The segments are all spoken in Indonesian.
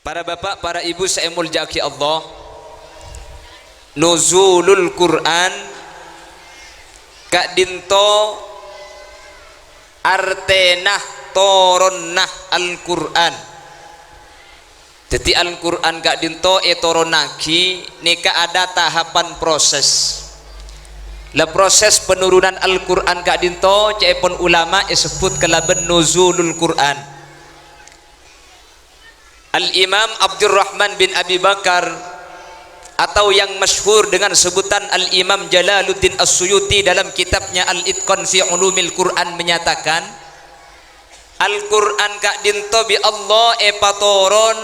Para bapak, para ibu saya mulyaki Allah, nuzulul Quran kak dinto artenah toronnah Al-Quran. Jadi Al-Quran kak dinto toronaki nika ada tahapan proses. La proses penurunan Al-Quran kak dinto cepon ulama disebut kelaben nuzulul Quran. Al-Imam Abdurrahman bin Abi Bakar atau yang masyhur dengan sebutan Al-Imam Jalaluddin As-Suyuti dalam kitabnya Al-Itqan fi Ulumil Quran menyatakan Al-Quran kak dinto bi Allah patoron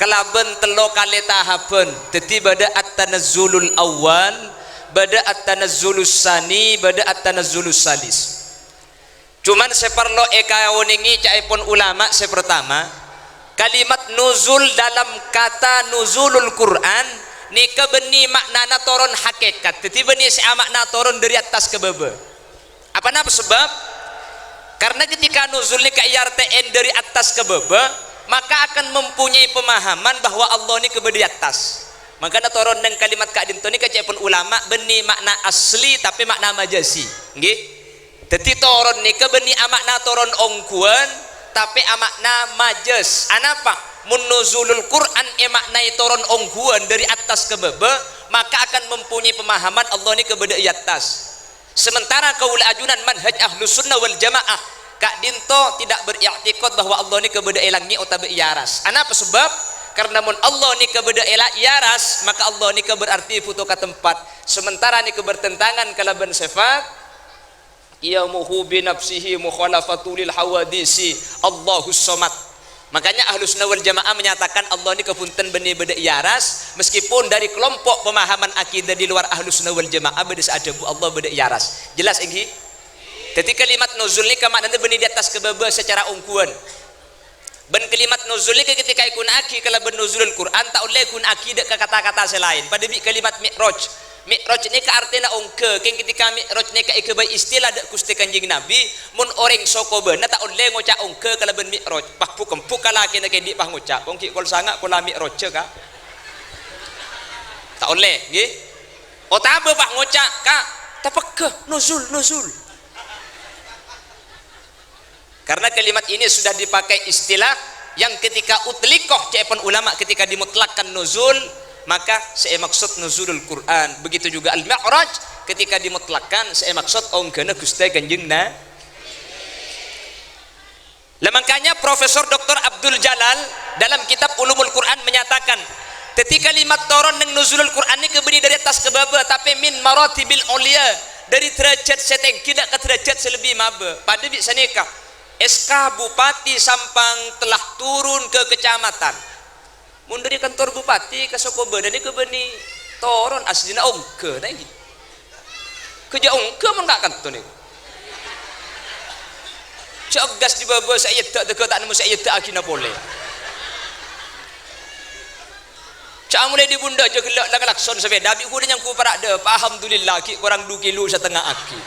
kelaben telo kali tahapan. Jadi bada at-tanazzulul awal, bada at-tanazzulus sani, bada at-tanazzulus salis. Cuman seperlo kawoningi caipun ulama sepertama kalimat nuzul dalam kata nuzulul Quran nika beni maknana toron hakikat. Jadi beni si makna toron dari atas ke bawah. Apa napa sebab? Karena ketika nuzul nika IRTN dari atas ke bawah, maka akan mempunyai pemahaman bahwa Allah ni ke di atas. Maka toron dan kalimat kak dinto ni kacepun ulama beni makna asli tapi makna majasi. Nggih. Jadi toron nika beni makna toron ongkuan tapi amakna majas. Anapa? Munuzulul Quran maknai toron ongguan dari atas ke bawah, maka akan mempunyai pemahaman Allah ni ke di atas. Sementara kaul ajunan manhaj ahlus sunnah wal jamaah kak dinto tidak beriktikad bahwa Allah ni ke di langit atau iaras. Anapa sebab? Karena mun Allah ni ke di iaras, maka Allah ni ke berarti futu ka tempat. Sementara ni ke bertentangan kalaban sifat ia muhu binafsihi mukhalafatul hawadisi Allahus somad. Makanya ahlus sunnah wal jamaah menyatakan Allah ini kepunten benih beda iaras, meskipun dari kelompok pemahaman akidah di luar ahlus sunnah wal jamaah beda seadabu Allah beda iaras. Jelas ini? Jadi kalimat nuzul ini kemaknanya benih di atas ke bawah secara ungkuan. Ben kalimat nuzul ini ketika ikun aki kalau benuzulul Quran tak oleh ikun aki ke kata-kata selain. Pada kalimat mi'raj. Mi'raj ni ka artina ongke king ketika mi'raj ni ka ikebay istilah dak Gusti Kanjeng Nabi mun orang soko beuna tak oleh ngoca ongke kalaben mi'raj pah pukempuk kalaki na kendi pah ngoca ongki kol sanga kula mi'raj ka tak oleh nggih otabe pah ngoca ka tapeke nuzul karena kalimat ini sudah dipakai istilah yang ketika utlikoh cepon ulama ketika dimutlakkan nuzul maka saya maksud nuzulul Quran. Begitu juga al-mi'raj ketika dimutlakkan saya maksud ongkena Gusti Kanjeng Nabi. Makanya Profesor Dr. Abdul Jalal dalam kitab Ulumul Quran menyatakan ketika kalimat toron neng nuzulul Quran ini keberi dari atas ke bawah tapi min maratibil ulia dari derajat setengki tidak ke derajat selebih mabe. Pada bisa nikah SK Bupati Sampang telah turun ke kecamatan. Mun dari kantor bupati ke Sokobe dan ke beni toron aslina ongke nah gitu. Kerja ongke mun gak kantor ni. Cak gas di bawah saya tak dekat tak nemu saya tak akina boleh. Cak mulai di bunda je gelak dak lakson sampai dabi ku yang ku parak de alhamdulillah ki kurang 2 kilo setengah aki.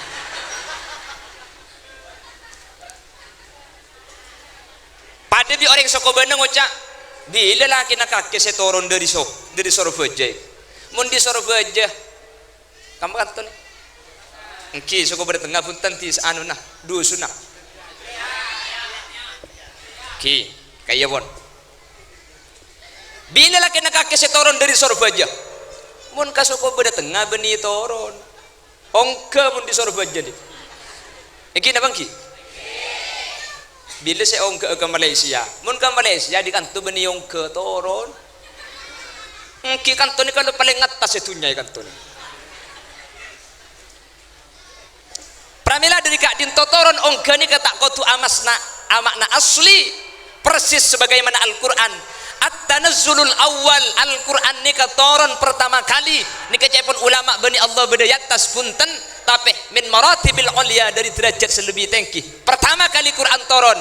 Pada bi orang Sokobe ngocak bila laki nak kaki saya turun dari Sorveja, mun di Sorveja, kamu kan tuh nih, engki suku bertengah pun tanti anu nah, dua sunah, ki kayak bon. Bila laki nak kaki saya turun dari Sorveja, mun kasuku bertengah beni turun, ongke mun di Sorveja nih, engki nabang ki. Bila saya ongke ke Malaysia, mun ke Malaysia di kantor beni ongke turun. Ki kantor ni kalau paling atas itu nyai kantor ni. Pramila dari kak dinto turun ongke ni kata kau tu amakna asli persis sebagaimana Al-Quran. At-tanazzulul awal Al-Quran ni turun pertama kali ni kecepun ulama bani Allah beda atas punten tapi min maratibil ulia dari derajat selebih tinggi. Pertama kali Quran turun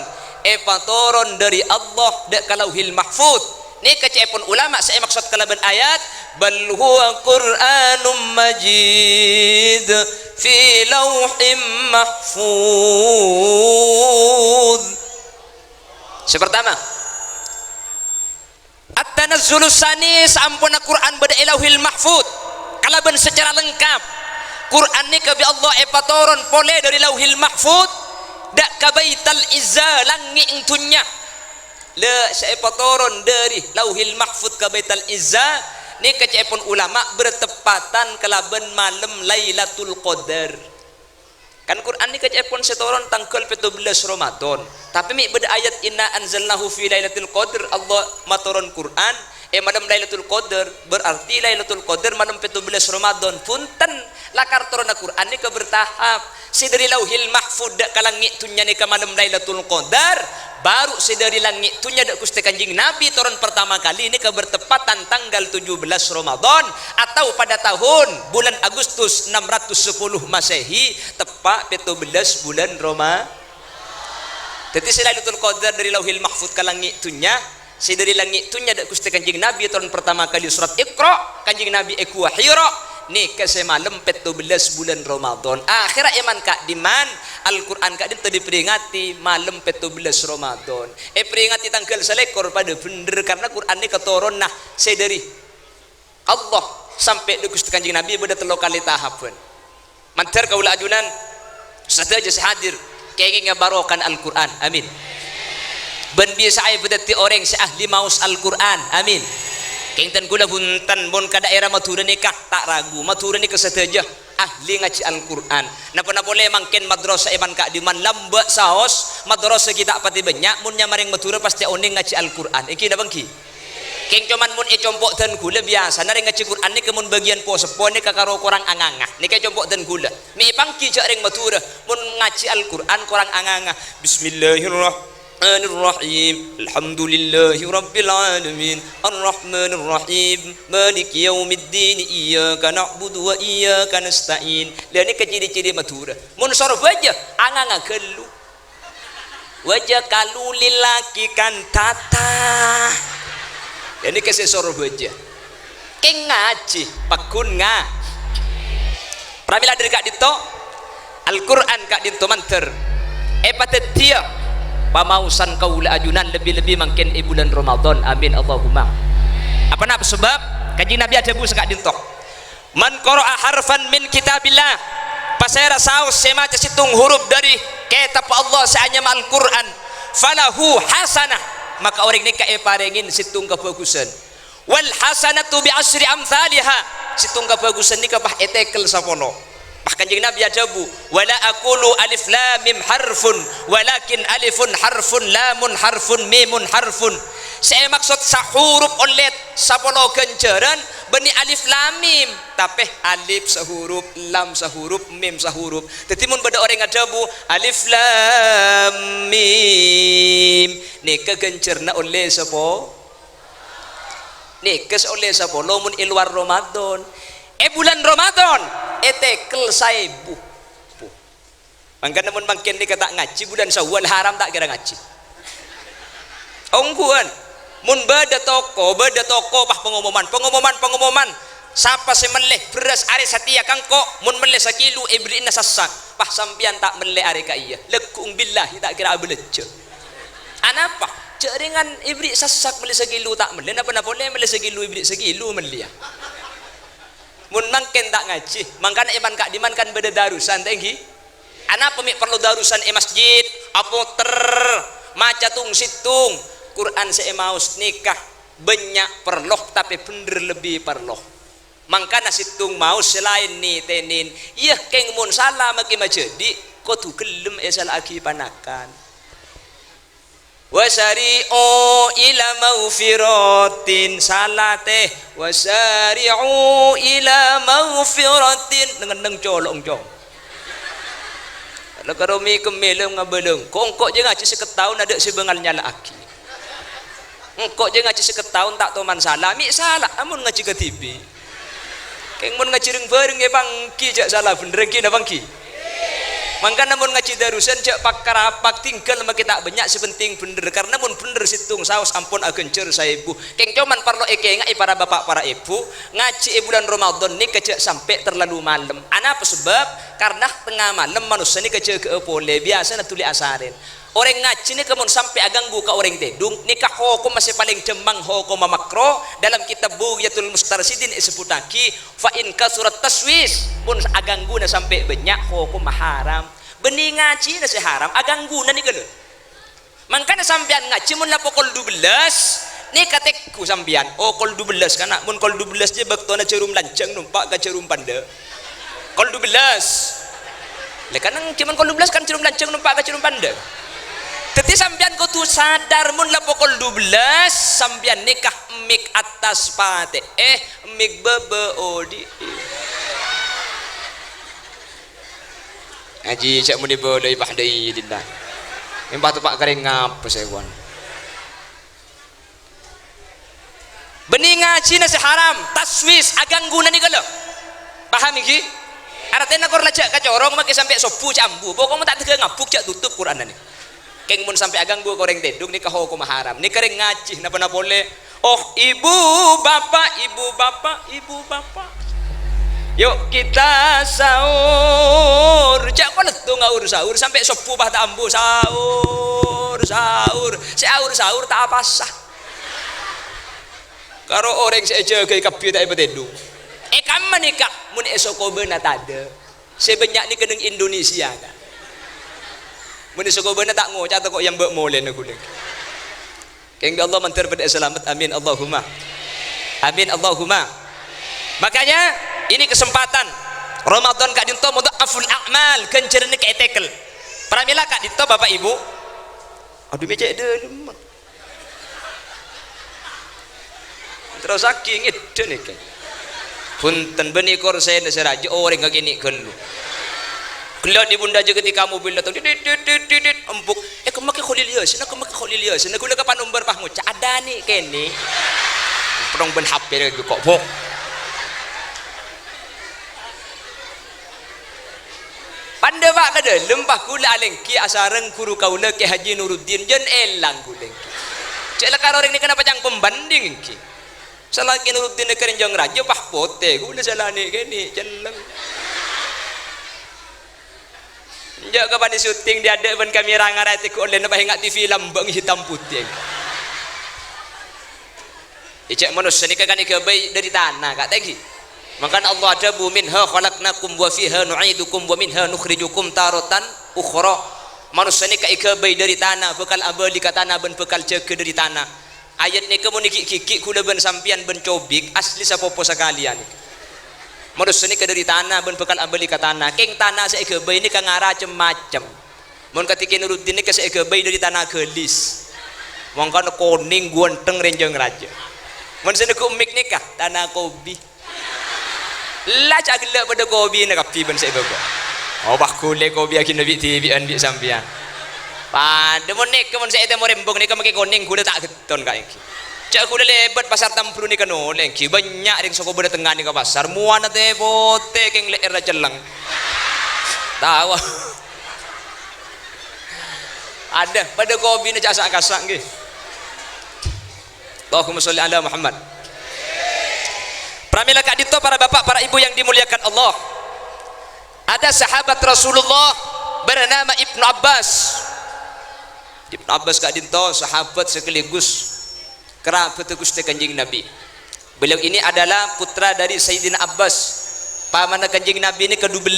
turun dari Allah dak kalauhil mahfuz. Ni kecepun ulama saya maksud kalaban ayat bal huwa Qur'anum majid fi lauhim mahfuz. Sepertama at-tanazzulus sani sampun Al-Quran bada ilauhil mahfud kalaban secara lengkap Quran ni kabi Allah patoron pole dari lauhil mahfud dak ka baital izza langi intunya le saya patoron dari lauhil mahfud ka baital izza ni kecepon ulama bertepatan kalaban malam Lailatul Qadar kan Quran ni kecepon setoron tanggal 17 Ramadan tapi mi beda ayat inna anzalnahu fi Lailatul Qadar Allah matoron Quran malam Lailatul Qadar berarti Lailatul Qadar malam 17 Ramadan punten lakar turun Quran ni ke bertahap si dari lauhil mahfud dak kalangi tunya ni ke malam Lailatul Qadar baru si dari langit tunya dak Gusti Kanjeng Nabi turun pertama kali ini ke bertepatan tanggal 17 Ramadan atau pada tahun bulan Agustus 610 Masehi tepat 17 bulan Roma. Jadi si Lailatul Qadar dari lauhil mahfud ke langit tunya si dari langit tunya dak Gusti Kanjeng Nabi turun pertama kali surat Iqra Kanjeng Nabi eku wahira nih ke malam 17 bulan Ramadan akhirat iman kak diman Al-Quran kak din tadi peringati malam 17 Ramadan peringati tanggal selekor pada bener karena Quran ini ketoron nah saya dari Allah sampai di Gusti Kanjeng Nabi beda telo kali tahapan mantar kaula ajunan saja sehadir kenging ngabarokan Al-Quran amin ben biasa ay bedati orang si ahli maus Al-Quran amin kengtan gula buntan bon ka daerah Madura nikah tak ragu Madura nikah saja ahli ngaji Al-Quran napa boleh mangken madrasah iman kak di man lamba saos madrasah kita pati banyak munnya maring Madura pasti oning ngaji Al-Quran iki na bangki keng cuman mun compok dan gula biasa naring ngaji Quran ni kemun bagian po sepo ni kakaro kurang angangah ni kay compok dan gula mi pangki jaring Madura mun ngaji Al-Quran kurang angangah bismillahirrahmanirrahim Ar-Rahim Alhamdulillahi Rabbil Alamin Ar-Rahmanir Rahim Malik Yaumiddin Iyyaka na'budu wa iyyaka nasta'in lihat ni ciri-ciri Madura mun sorf wajah anganga gelu wajah kalu lilaki kan tata ini kasi sorf wajah keng ngaji pakun nga pramila dari kak dito Al-Quran kak dito manter patet dia pamausan kaula ajunan lebih-lebih mungkin bulan Ramadan amin Allahumma apa nak sebab kanjeng Nabi ada bu sekak dintok man qara'a harfan min kitabillah pasera saus sema situng huruf dari kitab Allah seanya Al-Quran falahu hasanah maka orang ni kae parengin situng kebagusan wal hasanatu bi asri amsalha situng kebagusan ni kapah etekel sapono Kanjeng Nabi ajabu wala aqulu alif lam mim harfun walakin alifun harfun lamun harfun mimun harfun saya maksud sahuruf olet sapolo ganjaran beni alif lam mim tapi alif sahuruf lam sahuruf mim sahuruf dadi mun bada orang ajabu alif lam mim nih keganjarna oleh sapa nih kes oleh sapa lamun iluar Ramadan bulan Ramadan tekel saibu mangka namun mangken dikata ngaji bulan Syawal haram tak kira ngaji ongguan mun bada toko pah pengumuman siapa sih meleh beras are satia kangko mun meleh sakilu ibrina sasak pah sampian tak meleh are ka iya lekung billahi tak kira abeleje anapa jaringan ibri sasak meleh sakilu tak meleh napa boleh meleh sakilu ibri sakilu meleh mun mangken tak ngaji mangkana iman kak diman kan beda darusan tinggi anak pemik perlu darusan masjid apoter maca tung situng Quran seemaus nikah banyak perloh tapi bener lebih perloh mangkana situng maus selain ni tenin iya keng mun salah maki majedi kau tu gelem esal agi panakan wasari'u ila maghfiratin salate wasari'u ila maghfiratin ngendeng colong jong kalau karomi kemelem ngabeleng kongkok je ngaji seketahun ada sebengal nyala aki engkok je ngaji seketahun tak toman salah mi salah amun ngaji ke TV keng mun ngaji ring bareng ya bangki jak salah bener ki na bangki mangka namun ngaji darusan cak pakarapak tinggal maki tak banyak sepenting bener karena mun bener situng saus ampun agencer saya ibu keng coman parlo eke ngai para bapak para ibu ngaji bulan Ramadan ni kecek sampai terlalu malam ana apa sebab karena tengah malam manusia ni kecek ke boleh biasa na tuli asarin orang ngaji ni kemun sampai aganggu ka orang tedung nikah hukum masih paling jembang hukum makro dalam kitab Bughyatul Mustarsidin disebutaki fa in kasurat taswis pun aganggu na sampai banyak hukum haram benih ngaji na si haram aganggu na ni gelo mangkana sampean ngaji mun la pokol 12 ni katekku sampean oh kol 12 kana mun kol 12 je baktona cerum lancang numpak ka cerum panda kol 12 le kanang cuman kol 12 kan cerum lancang numpak ka cerum panda. Teti sampean kau tu sadar mun la pokol 12 sampean nikah mik atas pate mik bebe odi aji cak muni bodai bahdai dillah empah tu pak kering ngap sewan bening ngaji na si haram taswis aganggu na ni kalau paham iki artinya kor lajak kacorong make sampai sopu cambu pokoknya tak tega ngapuk cak tutup Quran ni keng mun sampai aganggu koreng tedung nikah hukum haram ni kering ngaji napa na boleh oh ibu bapak yuk kita sahur cak kok letu ngaur sahur sampai sepuh bah tak ambu sahur sahur tak apa sah karo orang sejaga kabeh tak betedung kam nikah mun esok kobe na tade sebanyak ni keneng Indonesia kan mun esok kobe na tak ngocat kok yang mbok molen aku lagi keng Allah mantar pada selamat amin Allahumma makanya ini kesempatan Ramadan kak dinto mudhaful a'mal kencerni ka etekel pramila kak dinto bapak ibu aduh meja de terus saking itu nih kan punten benih korsen seraja orang kaki ini kelu di bunda juga ketika mobil datang empuk kemakai kholilias nak gula kapan umbar pah ngucap ada nih kene perong ben HP lagi kok bok panda pak kada lembah kula alengki asareng guru kaula ke Haji Nuruddin jen elang kulengki cek lekar orang ini kenapa cang pembanding ki salah ki Nuruddin keren jong raja pah pote gula salane kene celeng njak kapan di syuting dia ada ban kamera ngarati ku online apa ingat TV lambang hitam putih icek manusia ni kan ikabai dari tanah kak tegi makanya Allah ada minha khalaqnakum wa fiha nu'idukum wa minha nukhrijukum taratan ukhra manusia ni ikabai dari tanah bekal abadi ka tanah ben bekal jaga dari tanah ayat ni kamu ni kiki kula ben sampian ben cobik asli sapopo sakalian manusia ni dari tanah ben bekal abadi ka tanah keng tanah sa ikabai ni ka ngara macam mun ketika Nuruddin ni ka sa ikabai dari tanah gelis mangkana koning guanteng renjeng raja mun sene ku mik nikah tanah kobi lah cak gelak pada kobi nak kapi ben saya baba oh bah kule kobi akin nabi TV an bi sampian pada mun nek mun saya temo rembong ni ka make koning kula tak geton ka iki cak kula lebat pasar tampru ni kan oleh ki banyak ring soko beda tengah ni ka pasar muana te bote keng leer ra celeng tahu ada pada kobi ni cak sak-kasak nggih Allahumma sholli ala Muhammad. Pramila kak dito para bapak para ibu yang dimuliakan Allah. Ada sahabat Rasulullah bernama Ibnu Abbas. Ibnu Abbas kak dito sahabat sekaligus kerabat Gusti Kanjeng Nabi. Beliau ini adalah putra dari Sayyidina Abbas. Paman Kanjeng Nabi ini ke-12,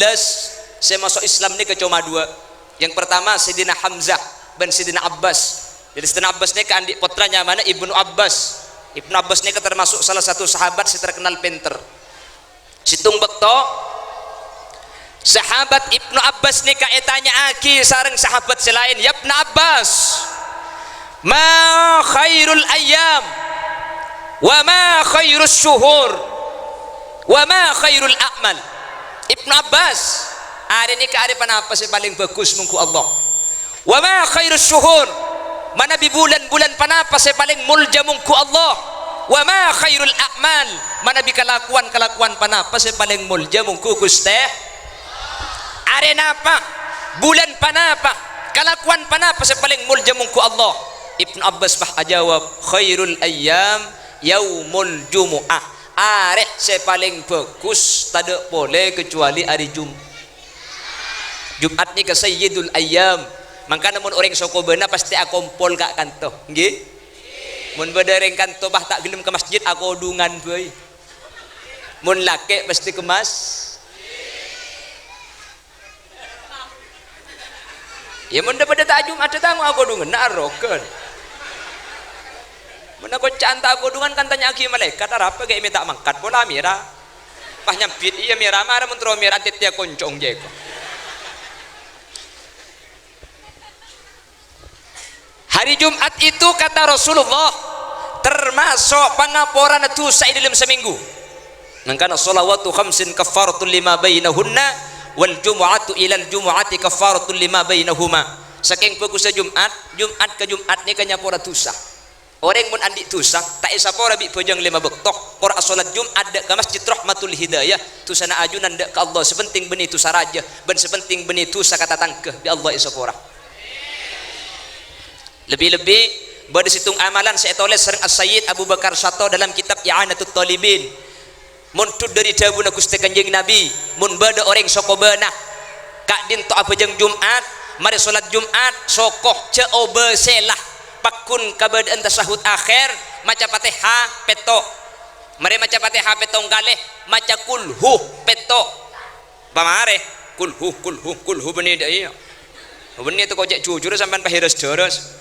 saya masuk Islam ini cuma 2. Yang pertama Sayyidina Hamzah dan Sayyidina Abbas. Jadi Sayyidina Abbas ini kan putranya mana Ibnu Abbas. Ibnu Abbas ini termasuk salah satu sahabat si terkenal pinter. Situng bekto sahabat Ibnu Abbas ini kaitanya aki sareng sahabat selain ya Ibnu Abbas ma khairul ayyam wa ma khairus syuhur wa ma khairul a'mal. Ibnu Abbas hari ini kearifan apa sih paling bagus mungku Allah wa ma khairus syuhur mana bi bulan-bulan panapa saya paling mulja mungku Allah wa ma khairul a'mal mana bi kelakuan panapa saya paling mulja mungku Gusti arena apa bulan panapa kelakuan panapa saya paling mulja mungku Allah. Ibnu Abbas bah jawab khairul ayyam yaumul jumu'ah areh saya paling bagus tak boleh kecuali hari Jumat ni ke sayyidul ayyam Mangka mun orang soko beuna pasti akompol kak kanto nggih. Mun bedereng kanto bah tak gelem ke masjid aku odungan bae. Mun lake pasti kemas. Ya mun pada tajum ada tangu aku odungan narokeun. Mun aku canta aku odungan kan tanya aki malaikat apa kayak minta mangkat pola mira. Pah nyampit iya mira mara mun tro mira titia koncong jeko. Hari Jumat itu kata Rasulullah termasuk pengapuran dosa dalam seminggu. Mangkana sholawatu khamsin kafaratul lima bainahunna wal jumu'atu ilal jumu'ati kafaratul lima bainahuma. Saking bagus Jumat, Jumat ke Jumat ni kanyapura dosa. Orang mun andi dosa tak isa pora bi pojang lima bektok pora salat Jumat dak ke masjid rahmatul hidayah tusana ajunan dak ke Allah sepenting benih dosa raja ben sepenting benih dosa kata tangkeh bi Allah isa pora. Lebih-lebih berdisitung amalan saya tulis sering As-Sayyid Abu Bakar Sato dalam kitab I'anatul Talibin. Muntud dari dawuh Gusti Kanjeng Nabi, mun bada orang soko beunah kak din to apa jeung Jumat, mari salat Jumat sokoh ce obe selah pakun kabadaan tasahud akhir maca Fatihah peto. Mari maca Fatihah petong kalih maca kulhu peto. Pamare kulhu benih dak iya. Benih itu kok cek jujur sampean pahiras-daras.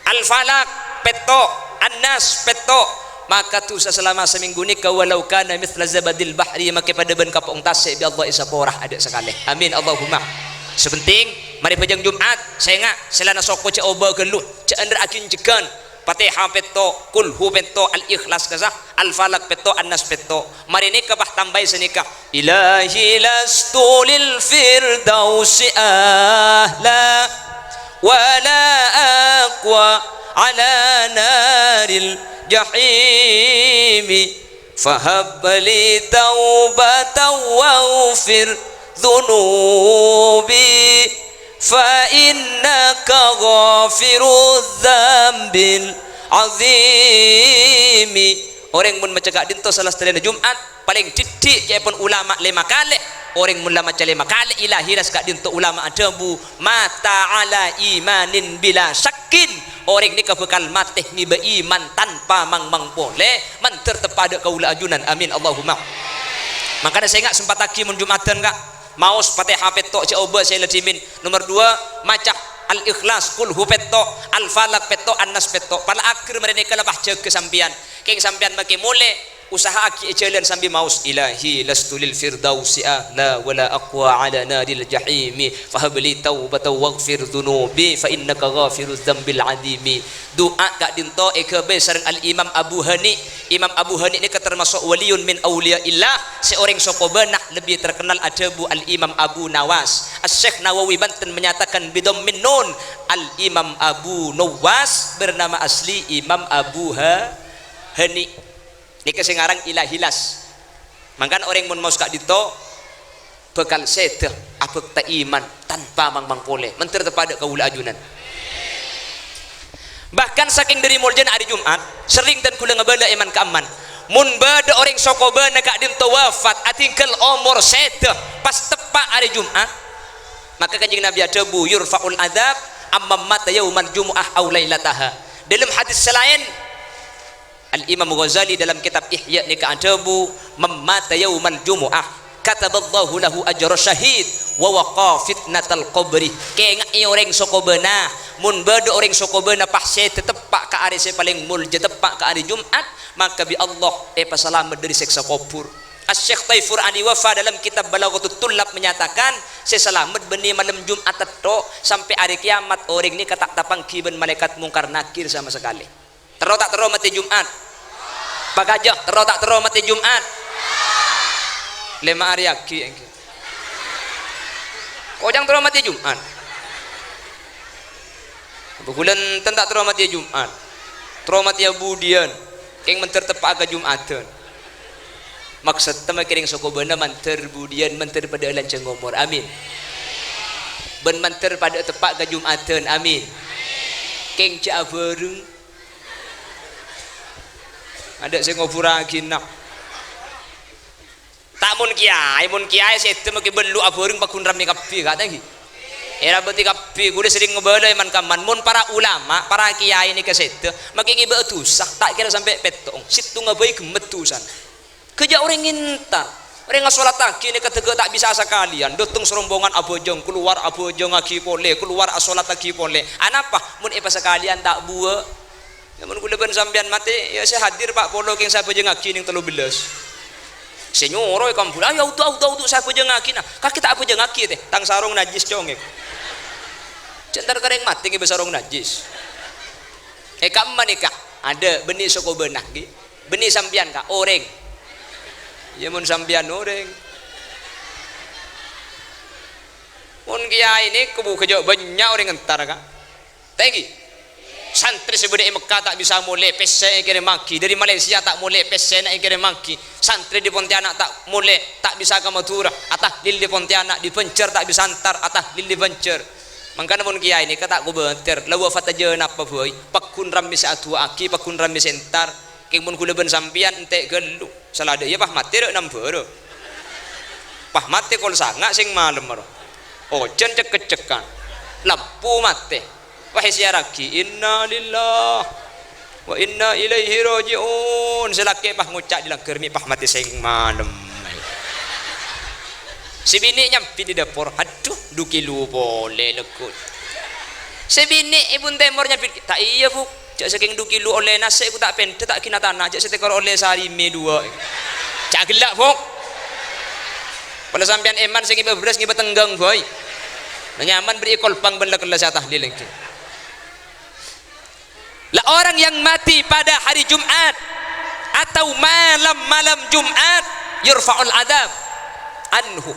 Al-Falaq peto, An-Nas peto, maka tu selama seminggu ni walau kana mithla zabadil bahri maka pada ben kapong tasik bi Allah isa porah ada sekali. Amin Allahumma. Sepenting mari pajang Jumat saya ngak selana soko ce oba geluh ce andra akin jegan Fatihah peto, kulhu peto, al-ikhlas kaza, al-falaq peto, an-nas peto. Mari ni kabah tambah senika. Ilahi lastu lil firdausi ahla wala aqwa ala naril jahimi fahab li taubatan waghfir dhunubi fa innaka ghafirudz dzambil azimi. Orang mun macak dinto salah setelahnya Jumat paling didik pun ulama 5 kali. Orang mun lama cale 5 kali ilahi ras kak dinto ulama adabu mata ala imanin bila syakin. Orang ni bakal matih ni beriman tanpa mang boleh manter tepada kaula ajunan. Amin Allahumma. Makanya saya enggak sempat lagi mun Jumatan enggak maus Fatihah petok ce oba saya ledimin. Nomor 2 maca al-ikhlas kul hu petok al-falaq petok an-nas petok pada akhir mereka lepas jaga sampian keng sampian make mule usaha aki jalan sambil maus ilahi lastu lil firdausi ahla wala aqwa ala naril jahimi fahabli taubatan waghfir dhunubi fa innaka ghafirudz dzambil adimi. Doa kak dinto ekebe sareng al Imam Abu Hani. Imam Abu Hani ini termasuk waliun min auliyaillah, seorang soko beunah lebih terkenal adabu al Imam Abu Nawas. Asy-Syaikh Nawawi Banten menyatakan bidhammin nun al Imam Abu Nawas bernama asli Imam Abu Hani. Ini kesengarang ilahilas. Mangkan orang mun mau sekak dito bekal sedeh abek ta iman tanpa mang boleh menter tepada kaula ajunan. Bahkan saking dari muljan hari Jumat sering dan kula ngebanda iman keaman mun bada orang soko beuna kak dinto wafat atingkel umur sedeh pas tepak hari Jumat maka kanjeng Nabi adabu yurfaul adzab amma mata yaumal jumuah aw lailataha. Dalam hadis selain Al-Imam Ghazali dalam kitab Ihya ni ka'adabu mamata yaumal jumu'ah kataballahu lahu ajra syahid wa waqa fitnatal qabri. Kengak orang soko beunah mun bada orang soko beunah pahse tetepak ka ari se paling mulja tepak ka ari Jumat maka bi Allah pasalamat dari siksa kubur. Asy-Syaikh Taifur Ali Wafa dalam kitab Balaghatul Tullab menyatakan seselamat benih malam Jumat tetok sampai hari kiamat orang ni katak tapang kiben malaikat mungkar nakir sama sekali. Tero tak tero mati Jumat? Pak Gajah tero tak tero mati Jumat? 5 hari lagi engke. Kok jang tero mati Jumat? Bulan tentak tero mati Jumat. Tero mati budian. Keng menter tepak ke Jumatan. Maksud tema kering soko beuna menter budian menter pada lanceng umur. Amin. Ben menter pada tepak ke Jumatan. Amin. Keng cak bareng ada saya ngobur lagi nak tak mun kiai saya temu ke belu aboreng pakun rame kapi kata lagi era beti kapi kudu sering ngebelai man kaman mun para ulama para kiai ini kesetu makin iba tusah tak kira sampai petong situ ngabai gemetusan kerja orang ngintar orang ngasolat lagi ini ketegak tak bisa sekalian datang serombongan abojong keluar abojong lagi pole keluar asolat lagi pole anapa mun ipa sekalian tak buat mun kula ben sampean mati ya saya hadir Pak Polo king saya bojong lagi ning 13 senyoro kamu pulang ya utuh saya bojong lagi nah kak kita bojong lagi teh tang sarung najis congek centar kering mati ngi besarong najis kamu manikah ada benih soko benah gi benih sampian kak oreng ya mun sampian oreng mun kiai ini kebu kejo banyak orang entar kak tegi santri sebudak Mekah tak bisa mulai pesen kira maki dari Malaysia tak mulai pesen kira maki santri di Pontianak tak mulai tak bisa ke Madura atah lil di Pontianak di Pencer tak bisa antar atah lil di Pencer mangkana mun kiai ini kata ku beunter lawa fatajeun apa boy pakun ram bisa atu aki pakun ram bisa entar king mun kula ben sampian ente gelu salade ya pah mati rek nambeur pah mati kol sanga sing malem ro ojen cek-cekan lampu mati wahai siaraki inna lillah wa inna ilaihi rajiun selake pah ngucak di langker mi pah mati sing malem si bini nyampi di dapur aduh duki lu boleh lekut si bini ibun temor nyampi tak iya bu cak saking duki lu oleh nasi aku tak pente tak kina tanah cak setekor oleh sehari me dua cak gelak bu pada sampean eman sing iba beras ngiba tenggang boy nyaman beri kolpang benda kelas tahlil lagi lah orang yang mati pada hari Jumat atau malam Jumat yurfa'ul adab anhu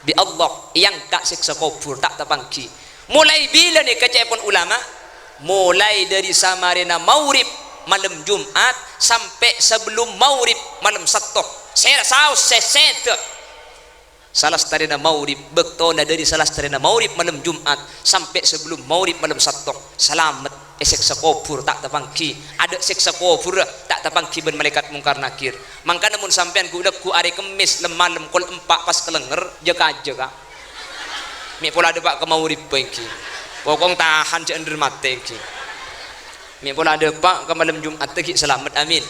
bi Allah yang tak siksa kubur tak terpangki mulai bila nih kecepon ulama mulai dari samarina maurib malam Jumat sampai sebelum maurib malam Sabtu saus seset salah starina maurib bektona dari salah starina maurib malam Jumat sampai sebelum maurib malam Sabtu selamat siksa kubur tak terpangki ada siksa kubur tak terpangki ben malaikat mungkar nakir mangka namun sampean ku ku ari kemis lemalem kol empak pas kelenger jeka mi pola ada pak ke maurib bengki pokong tahan cek ender mate ki mi pola ada pak ke malam Jumat tegi selamat amin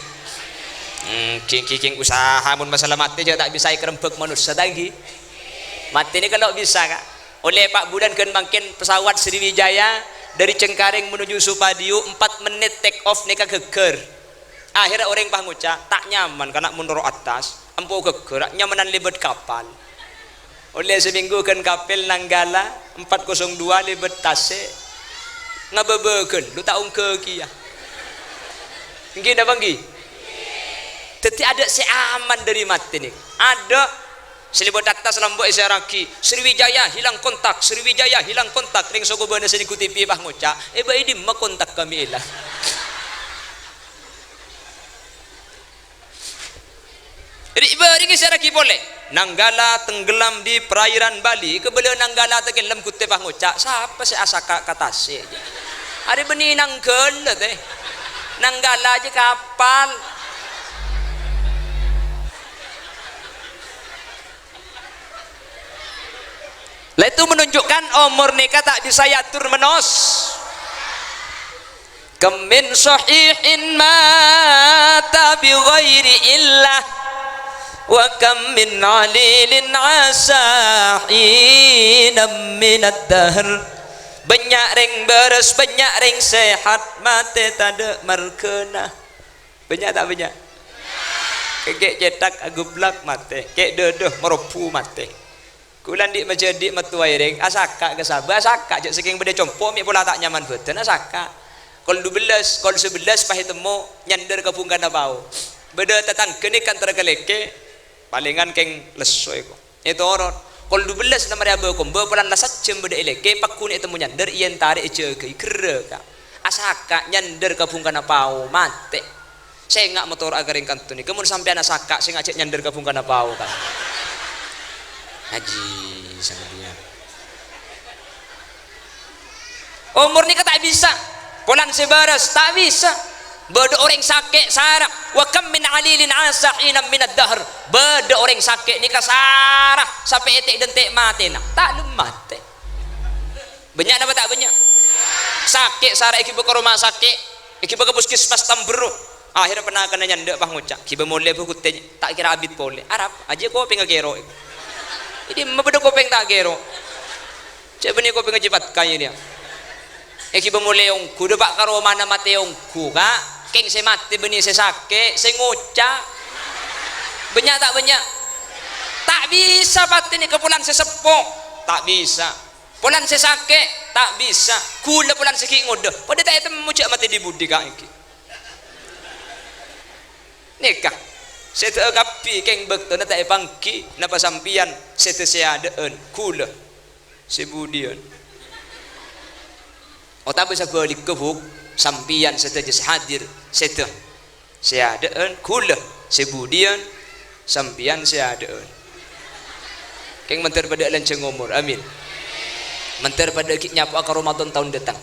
king usaha mun masalah mati je tak bisa kerembek manusia tadi mati ini kalau bisa kak oleh Pak Budan kan bangkin pesawat Sriwijaya dari Cengkareng menuju Supadiu 4 menit take off nika geger akhirnya orang pah ngucap tak nyaman karena mundur atas empu geger nyamanan libet kapal oleh seminggu kan kapel Nanggala 402 libet tase ngabebegen lu tak ungke kia nggih dah banggi teti ada seaman dari mati nih ada selibut atas lambok isyaraki Sriwijaya hilang kontak Sriwijaya hilang kontak ring sogo bana sini kutipi bah ngucak ba ini makontak kami ilah ring isyaraki boleh Nanggala tenggelam di perairan Bali kebeliau Nanggala tenggelam kutip bah ngucak siapa si asaka katase ada benih nanggala teh Nanggala aja kapal lah itu menunjukkan umur nikah tak bisa yatur menos kamin sahihin mata bi ghairi illah wa kam min alilin asahin min ad-dahr banyak ring beres banyak ring sehat mate tada markena banyak tak banyak kek cetak agublak mate kek dedoh meropu mate kulan di menjadi metuai ring asaka kesaba asaka jak saking beda compo mi pola tak nyaman beten asaka kol 12 kol 11 pahitemu nyander ke pungkana bau beda tetang kene kan terkeleke palingan keng leso iku itu orot kol 12 namanya abe kombo pelan lasat jem beda eleke pakun itu nyander ien tarik jege kere ka asaka nyander ke pungkana bau mate saya ngak motor agar ing kantuni kemun sampean asaka sing ngajak nyander ke pungkana bau kan haji sama dia umur nikah tak bisa polan sebaras tak bisa beda orang sakit sarah wa kam min alilin asahin min ad-dahr beda orang sakit nikah sarah sampai etik dentik mati nak tak lemat Banyak apa tak banyak? Sakit sarai iki ke rumah sakit, iki ke puskesmas Tambero. Akhirnya pernah kena nyandak pah ngucak. Kiba mulai berkutenya tak kira abit boleh. Arab aja kau pengen gero. Ini membeda kau pengen tak gero. Cek benih kau pengen cepat kaya dia. Kiba mulai yang ku depak karo mana mati yang ku kak. Keng saya mati benih saya sakit, saya ngucak. Banyak tak banyak? Tak bisa pati ni kepulan saya sepok. Tak bisa. Pulan saya sakit, tak bisa. Kula pulan sikit ngodah. Pada tak itu memucak mati di budi kak iki. Nikah. Saya tak kapi keng bekto na tak pangki napa sampian saya adaan kula sebudian. Oh tak bisa balik kebuk sampian saya hadir saya adaan kula sebudian sampian saya adaan. Keng mentar pada lanceng umur. Amin. Mentar pada nyapa ke Ramadan tahun datang.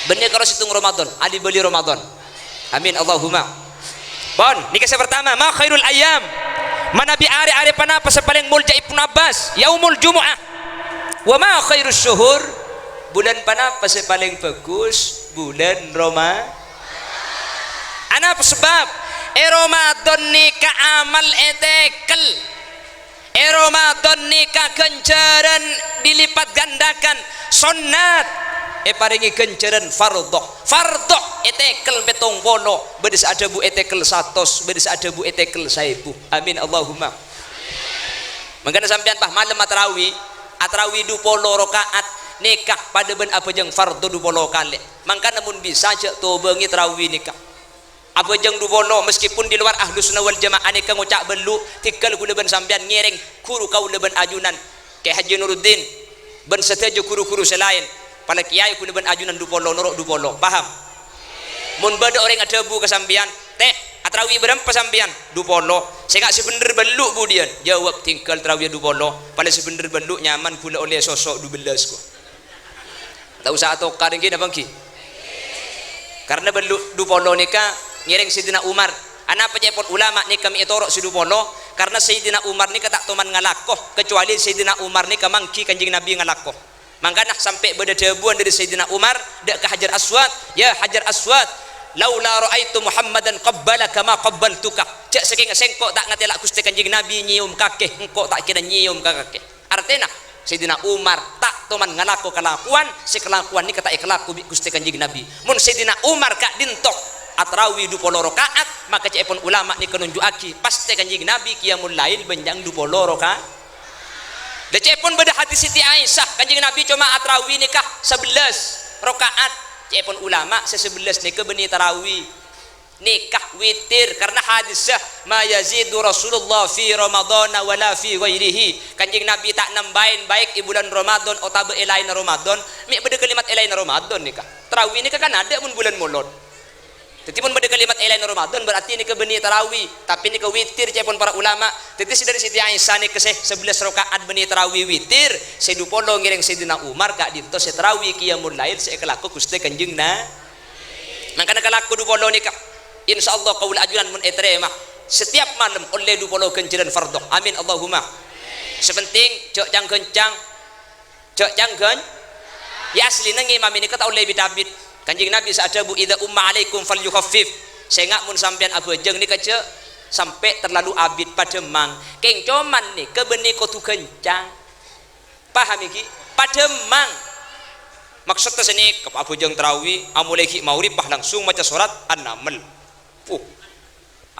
Benih kalau situng Ramadan, ali beli Ramadan. Amin Allahumma. Bon, ni kisah pertama, ma khairul ayam. Mana bi ari-ari panapa sa paling mulja Ibnu Abbas, yaumul Jumu'ah. Wa ma khairus syuhur, bulan panapa sa paling bagus, bulan Roma. Ana sebab Ramadan ni ka amal etekel. Ramadan ni ka kencaran dilipat gandakan sunnat paringi kencaran fardhu etekel betong polo bedes ada bu etekel 100 bedes ada bu etekel 1000. Amin Allahumma. Mangkana sampean pah malam atrawi 20 rakaat nikah pada ben apa jeung fardhu 20 kali. Mangkana mun bisa cek to beungi tarawih nikah apa jeng du bolo meskipun di luar ahlu sunnah wal jamaah nikah ngucak belu tikal gula ben sampean ngiring kuru kau leben ajunan ke Haji Nuruddin ben setejo kuru-kuru selain pada kiai gula ben ajunan du bolo norok du bolo paham mun beda orang ada bu ke sampean teh atrawi berapa sampean du bolo saya gak sebener belu budian jawab tinggal tarawih du bolo pada sebener belu nyaman pula oleh sosok 12 ko tak usah atau kadang gini bangki karena belu du bolo nikah ngiring Sayyidina Umar anak pecepot ulama ni kami itorok sidu polo karena Sayyidina Umar ni tak toman ngalakoh kecuali Sayyidina Umar ni kamangki kanjing Nabi ngalakoh mangkana sampai beda debuan dari Sayyidina Umar dak ke Hajar Aswad ya Hajar Aswad laula raaitu Muhammadan qabbala kama qabbaltuka cek saking sengkok tak ngatela Gusti kanjing Nabi nyium kakeh engkau tak kira nyium kakeh artinya Sayyidina Umar tak toman ngalakoh kelakuan si kelakuan ni kata ikhlaku Gusti kanjing Nabi mun Sayyidina Umar kak dintok atrawi 20 rakaat maka cepon ulama ni kenunjuaki pasti kanjing Nabi qiyamul lail benjang 20 rakaat da cepon beda hadis Siti Aisyah kanjing Nabi cuma atrawi nikah 11 rakaat cepon ulama se-11 nikah beni tarawih nikah witir karena hadisah ma yazidu Rasulullah fi Ramadan wala fi ghairihi kanjing Nabi tak nambahin baik di bulan Ramadan atau elain Ramadan mi beda kalimat elain Ramadan nikah tarawih nikah kan ada mun bulan Mulud. Jadi pun pada kalimat elain Ramadan berarti ini ke beni tarawih tapi ini ke witir cepon para ulama jadi dari Siti Aisyah ini ke 11 rakaat beni tarawih witir sedu polo ngiring Sayyidina Umar kak dinto se tarawih qiyamul lail se kelaku Gusti kanjeng na mangkana kelaku du polo nikah insyaallah qaul ajunan mun etrema setiap malam oleh du polo kenceran fardhu amin Allahumma sepenting cok jang kencang ya asli nang imam ini kata oleh bidabit kanjing Nabi seada bu idza umma alaikum falyukhaffif saya ngak mun sampean abu jeung ni kece sampai terlalu abid pada mang keng coman ni ke beni kotu kencang paham iki pada mang maksudnya sini ke abu jeung tarawih amulai ki maurib bah langsung maca surat An-Naml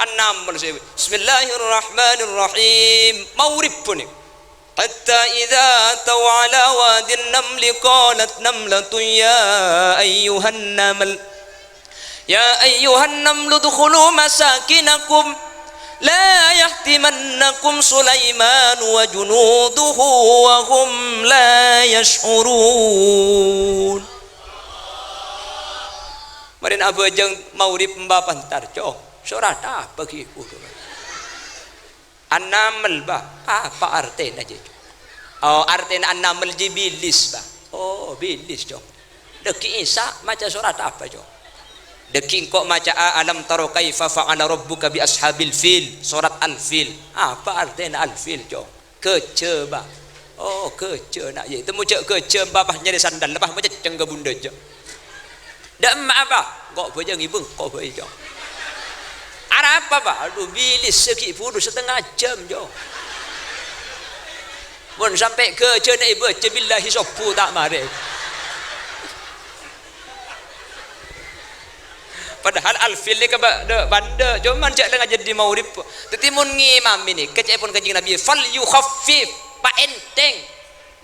An-Naml bismillahirrahmanirrahim maurib pun حتى إذا أتوا على واد النمل قالت نملة يا أيها النمل ادخلوا مساكنكم لا يحطمنكم سليمان وجنوده وهم لا يشعرون. Marin abu jeng maurib mbapan tarjo surat apa gitu An-Naml bah apa artinya aja oh artinya An-Naml jibilis bah oh bilis jong deki Isa maca surat apa jong deki kok maca alam taro kaifa fa'ala rabbuka bi ashabil fil surat al-fil apa artinya al-fil jong kece bah Oh kerja nak je temu cek kerja babah nyari sandal lepas macam cengga bunda je dak mak apa kok bejang ibu kok bejang ada apa bah aduh bilis sikit pun setengah jam je pun sampai kerja nak ibu billahi sopu tak mari padahal alfil ni ke banda cuma cak lengan jadi maurib tetimun ngimam ini kecek pun kanjeng Nabi fal yukhaffif pa enteng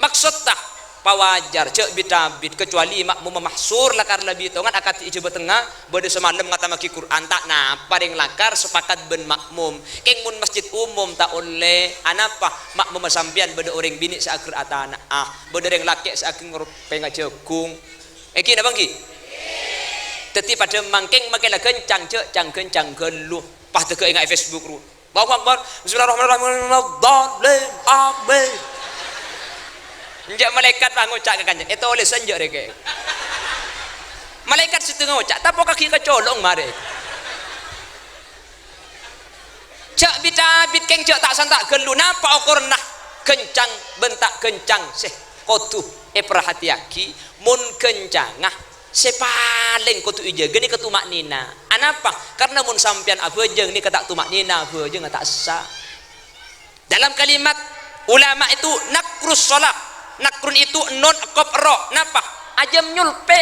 maksud tak pawajar cek bitabit kecuali makmum mahsur lakar lebih tongan akad ijo tengah bade semalam ngata maki Quran tak napa ring lakar sepakat ben makmum keng mun masjid umum tak oleh anapa makmum sampean bade orang bini seakur atana bade ring laki seakur ngropeng jekung iki na bangki teti pada mangkeng makin kencang cek cang kencang geluh pah teu ingat Facebook ru Allahu Akbar bismillahirrahmanirrahim dhalin amin njak malaikat lah ngucak ke kanjeng itu oleh senjak reke malaikat situ ngucak tapi kaki kecolong mari cak bitabit keng cak tak santak geluh napa ukur nah kencang bentak kencang seh kotu perhatiaki mun kencangah sepaling kutu ije geni ketu maknina anapa karena mun sampean abejeng ni kata tu maknina abejeng tak sah dalam kalimat ulama itu nakrus shalah nakrun itu non qaf ra napa ajam nyulpe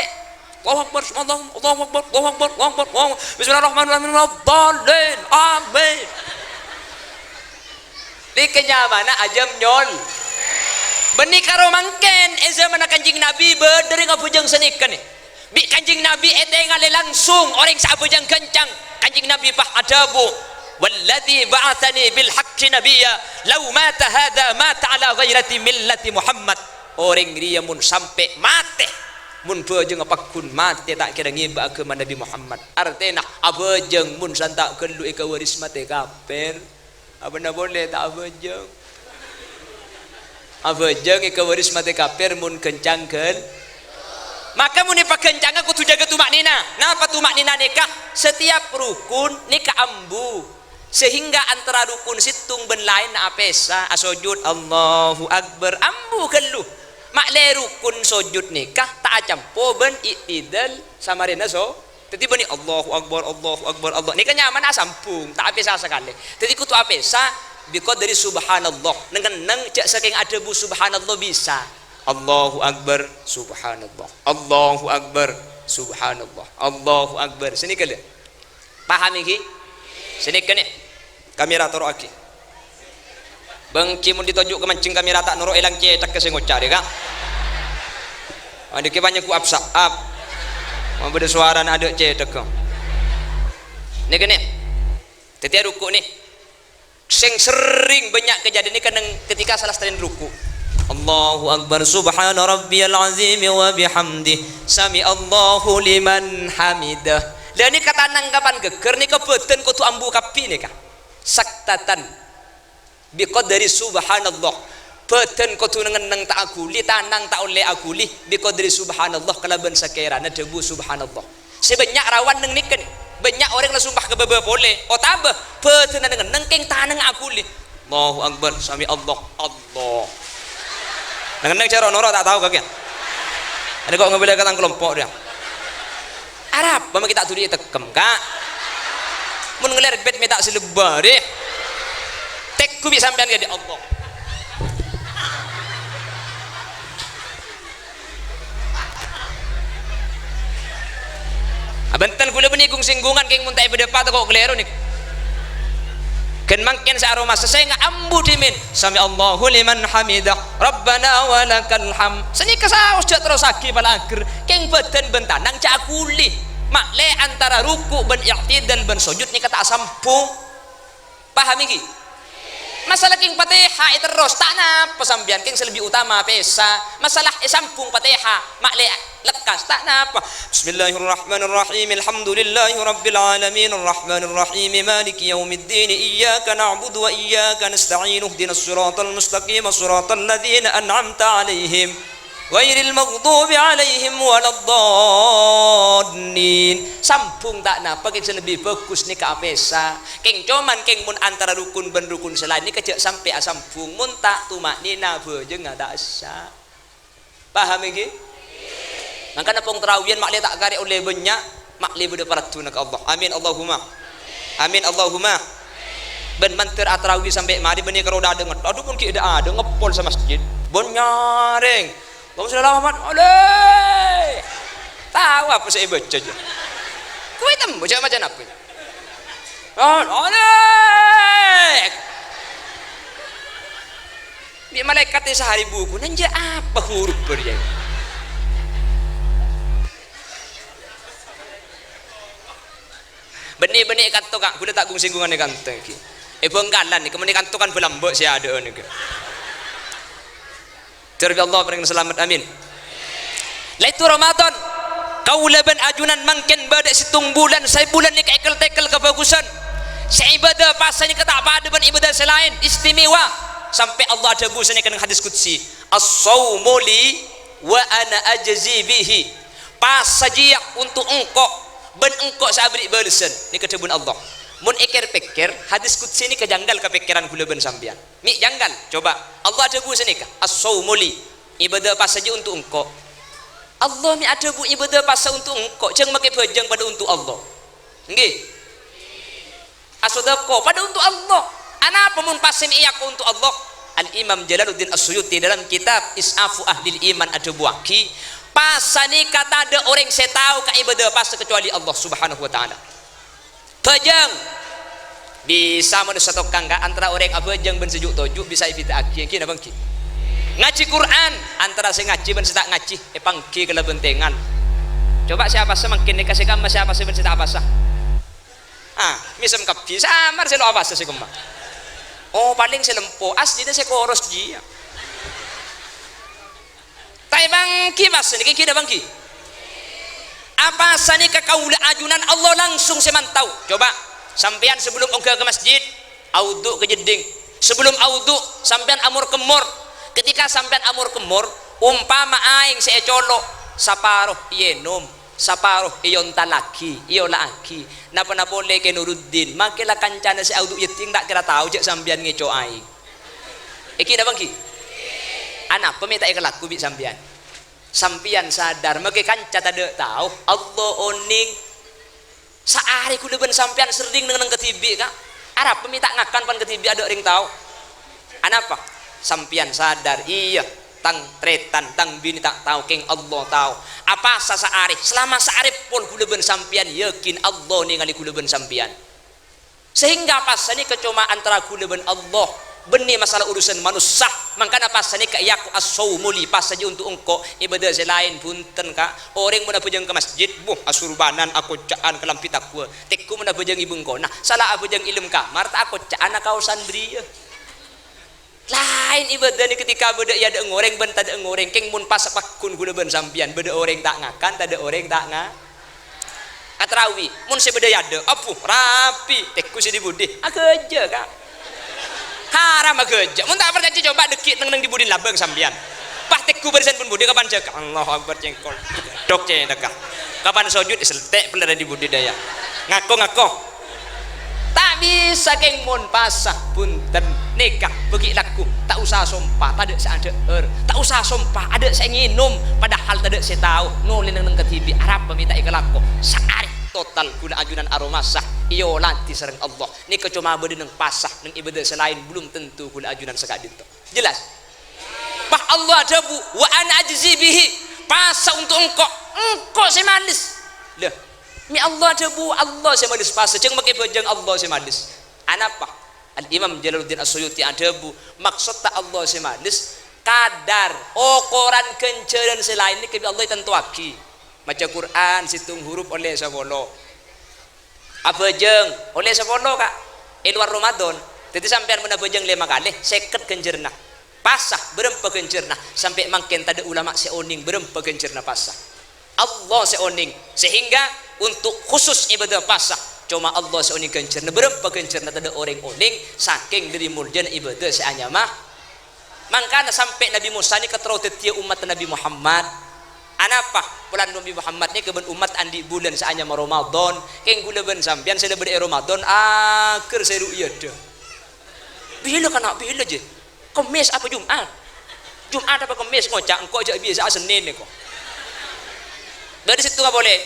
Allahu Akbar Allahu Akbar Allahu Akbar Allahu Akbar bismillahirrahmanirrahim dhalin amin di kenyamana ajam nyol benih karo mangken zaman kanjing Nabi berderi ngabujeng senikan ni bi kanjing Nabi etengale langsung orang sabujang kencang kanjing Nabi pah adabu walladzi ba'athani bil haqqi nabiyya law mata hadha mata ala ghairati millati Muhammad orang dia mun sampai mati mun bejeng apakun mati tak kira ngibak ke Nabi Muhammad artinya abejeng mun santak kelu ika waris mati kafir abana boleh tak abejeng ika waris mati kafir mun kencang kel maka muni pakencang aku tu jaga tu maknina napa tu maknina nikah setiap rukun nikah ambu sehingga antara rukun situng ben lain na apesa asojud Allahu Akbar ambu kelu makle rukun sujud nikah tak acampo ben i'tidal samarena so tadi bani Allahu Akbar Allahu Akbar Allah nikah nyaman asampung tak apesa sekali tadi kutu apesa biko dari subhanallah neng cek saking ada bu subhanallah bisa Allahu Akbar subhanallah Allahu Akbar subhanallah Allahu Akbar sini kali paham iki sini kene kamera toro aki bangki mun ditunjuk ke mancing kamera tak noro elang cetak ke sengocar ya kak ada ke banyak ku apsa up mau beda suara na ada cetak kau ini kene tetiap ruku nih sing sering banyak kejadian ini kan ketika salah satu ruku Allahu Akbar subhana rabbiyal azim wa bihamdi sami Allahu liman hamidah dan ini kata nangkapan geger ini kebetulan kutu ambu kapi nih kak saktatan biqadri subhanallah beten kutu neng tak aguli tanang tak oleh aguli biqadri subhanallah kalaban sakirana debu subhanallah sebanyak rawan neng niken banyak orang yang sumpah kebebe boleh otabah beten neng keng tanang aguli Allahu Akbar sami Allah Allah neng cara noro tak tahu kagian ada kok ngebela katang kelompok dia Arab bama kita tuli tekem kak mun ngeler bet metak selebar deh tek ku bisa sampean jadi Allah abentan kula benigung singgungan keng muntai bedepat kok kelero nih kan mangken sa aroma sesay nga ambu dimin sami Allahu liman hamidah rabbana walakal ham seni kasaos cak terus aki balagir keng beden bentanang cak akuli makle antara ruku ben i'tidal ben sujud ni kata sampung paham iki masalah king Fatihah terus tak napa sampean king selebih utama pesa masalah sampung Fatihah makle lekas tak napa bismillahirrahmanirrahim alhamdulillahi rabbil alamin arrahmanir rahim maliki yaumiddin iyyaka na'budu wa iyyaka nasta'in ihdinas siratal mustaqim siratal ladzina an'amta 'alaihim ghairil maghdubi alaihim waladdallin. Sampung tak napa keng lebih bagus ni ka apesa keng cuman keng mun antara rukun ben rukun selain ni kecek sampai asampung mun tak tumak nina bejeng ada asa. Paham iki? Mangkana pong terawian makli tak kari oleh banyak makli beda paratuna ka Allah. Amin Allahumma. Amin Allahumma. Ben mantir atarawi sampai mari beni karo dah denget. Aduh pun ki ada ngepol sa masjid. Bon nyaring. Allahumma shalli ala Muhammad. Oleh. Tahu apa saya baca aja. Kowe tem baca macam apa? Oleh. Di malaikat sehari buku nanja apa huruf berjaya. Benih-benih kanto kak, kuda tak gung singgungan ni kanto ki. Bengkalan ni, kemudian kanto kan belambok si ada ni ke. Terbi Allah berikan selamat, amin. Laitu Ramadan, kau leban ajunan mangken badak situng bulan, saya bulan ni kekel-tekel kebagusan. Seibadah pasanya kata apa ada ban ibadah selain istimewa. Sampai Allah ada busanya kena hadis qudsi. As-saumu li wa ana ajzi bihi. Pasajiak untuk engkau. Ben engkau sabri balesan ni ketebun Allah. Mun pikir hadis qudsi ni kejanggal kepikiran kula ben sampean. Mi janggal. Coba Allah ada bu sini ka. As-saumu li ibadah pas saja untuk engkau. Allah mi ada bu ibadah pas untuk engkau. Jangan makai bejeng pada untuk Allah. Nggih. Asodako pada untuk Allah. Anapa mun pasim iyaku untuk Allah? Al-Imam Jalaluddin As-Suyuti dalam kitab Is'afu Ahlil Iman ada buaki pasani kata ada orang saya tahu ka ibadah pas kecuali Allah Subhanahu wa taala. Bejeng bisa manusia tokang ka antara orang abejeng ben sejuk tojuk bisa ibita aki kina bangki. Ngaji Quran antara saya ngaji ben setak ngaji pangki kala bentengan. Coba siapa semakin dikasih kamma siapa sih ben setak apa sah. Misam kapi samar saya lo apa sih kemma. Oh paling saya lempo asli dia saya koros dia. Tai bangki mas ni kita bangki. Apa sani ka kaula ajunan Allah langsung semantau. Coba sampean sebelum ke masjid audu ke jeding. Sebelum audu sampean amur kemur. Ketika sampean amur kemur umpama aing saya colok saparuh yenom saparuh iyon talaki iyo laki napa boleh ke Nuruddin makilah kancana si audu yeting tak kira tahu cek sampean ngeco aing. Iki dah bangki. Anak peminta ikhlaku bi sampean sadar mage kanca tade tahu Allah oning saari ku leben sampean sering dengan ketibi kak arab peminta ngakan pan ketibi ada ring tahu anapa sampean sadar iya tang tretan tang bini tak tahu keng Allah tahu apa saari selama saari pun ku leben sampean yakin Allah ningali ku leben sampean sehingga pas ini kecuma antara ku leben Allah benih masalah urusan manusia makanya pas ini kak yaku as-saumuli pas saja untuk engkau ibadah selain punten kak orang mana pejeng ke masjid asurbanan aku caan kelampit aku tekku mana pejeng ibu engkau nah salah aku pejeng ilmu kamar tak aku caan kau sandri lain ibadah ni ketika beda ya ada ngoreng ben tak ada ngoreng keng mun pas pakun gula ben sampian beda orang tak ngakan tak ada orang tak ngak atrawi mun sebeda ya ada apu rapi tekku si dibudi aja kak haram aja mun tak percaya coba dekit neng di budin labeng sampean pah tekku barisan pun budi kapan jaga Allahu akbar cengkol dok cengkol kapan sujud seltek pelada di budidaya ngaco tak bisa keng mun pasah punten nikah bagi laku tak usah sumpah tak ada seada tak usah sumpah ada saya nginum padahal tak ada saya tahu nolin neng ketibi Arab meminta ikhlaku saari total guna ajunan aromasah iyo lanti sereng Allah ni kecuma beda neng pasah neng ibadah selain belum tentu guna ajunan sekadin to jelas bah Allah ada bu wa ana ajzi bihi pasah untuk engkau semalis dah mi Allah ada bu Allah semalis pasah jeung make bejeng Allah semalis anapa Al-Imam Jalaluddin As-Suyuti ada bu maksud tak Allah semalis kadar ukuran kenceran selain ni ke Allah tentuaki maca Quran situng huruf oleh sabolo abejeng oleh sabolo kak luar Ramadan jadi sampean mana bejeng 5 kali seket kencerna pasah berempa kencerna sampai makin tadi ulama seoning berempa kencerna pasah Allah seoning sehingga untuk khusus ibadah pasah cuma Allah seoning kencerna berempa kencerna tadi orang oning saking dari murjan ibadah seanyamah Mangkana sampai Nabi Musa ni keterau tetia umat Nabi Muhammad. Anapa bulan Nabi Muhammad ni keben umat andi bulan saanya Ramadan. Keng gula ben sampean saya ber Ramadan akhir saya ru'yah dah. Bila kana bila je. Kemis apa Jumat? Jumat apa Kemis ngocak engkau je biasa Senin ni kok. Dari situ enggak boleh.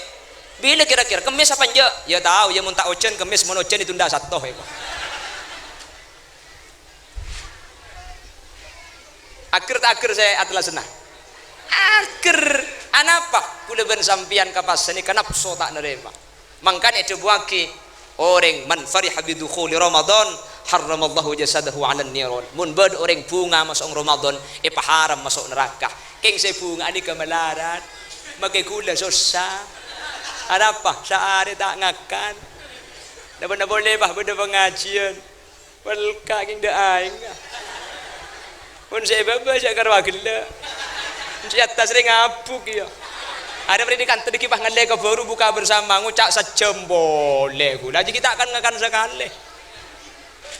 Bila kira-kira Kemis apa je? Ya tahu ya mun tak ocen Kemis mun ocen ditunda satu ya kok. Akhir saya adalah senang. Akhir anapa kula ben sampian kapas ni kanapso tak nerima. Mangkan itu buaki orang man fariha bi dukhuli Ramadan haramallahu jasadahu 'alan niran. Mun bad orang bunga masuk Ramadan paharam masuk neraka. Keng saya bunga ni kemalarat. Makai kula susah. Anapa saare tak ngakan. Dah boleh bah benda pengajian. Wal ka king da aing. Pun saya bebas saya karwa gila. Saya atas sering ngapuk ya. Ada pendidikan tadi kipah ngalai ke baru buka bersama ngucak sejam boleh gula. Jadi kita akan ngakan sekali.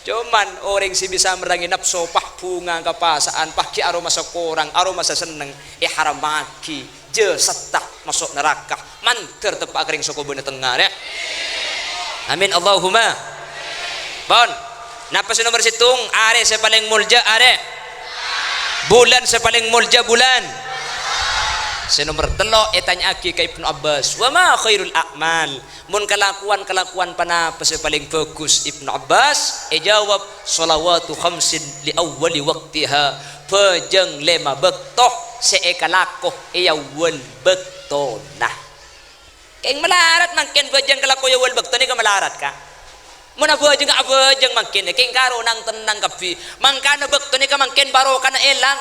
Cuman orang si bisa merangi nafsu pah bunga kepasaan pah ki aroma sekorang aroma seseneng haram maki je setah masuk neraka manter tepak kering soko bener tengah ya. Amin Allahumma. Bon. Napa si nomor situng are saya paling mulja are. Bulan sepaling mulja bulan. Senomor telo tanya aki ke Ibnu Abbas. Wa ma khairul a'mal. Mun kelakuan panapa sepaling bagus Ibnu Abbas jawab sholawatu khamsin li awwali waqtiha. Pejeng lema bektoh seekalakoh awal bektonah. Keng melarat mangken pejeng kalakoh awal bektoh ni ke melarat ka? Muna bejeng abejeng mangkin keng karo nang tenang kapi mangkana bekto ni ka mangkin baro kana elang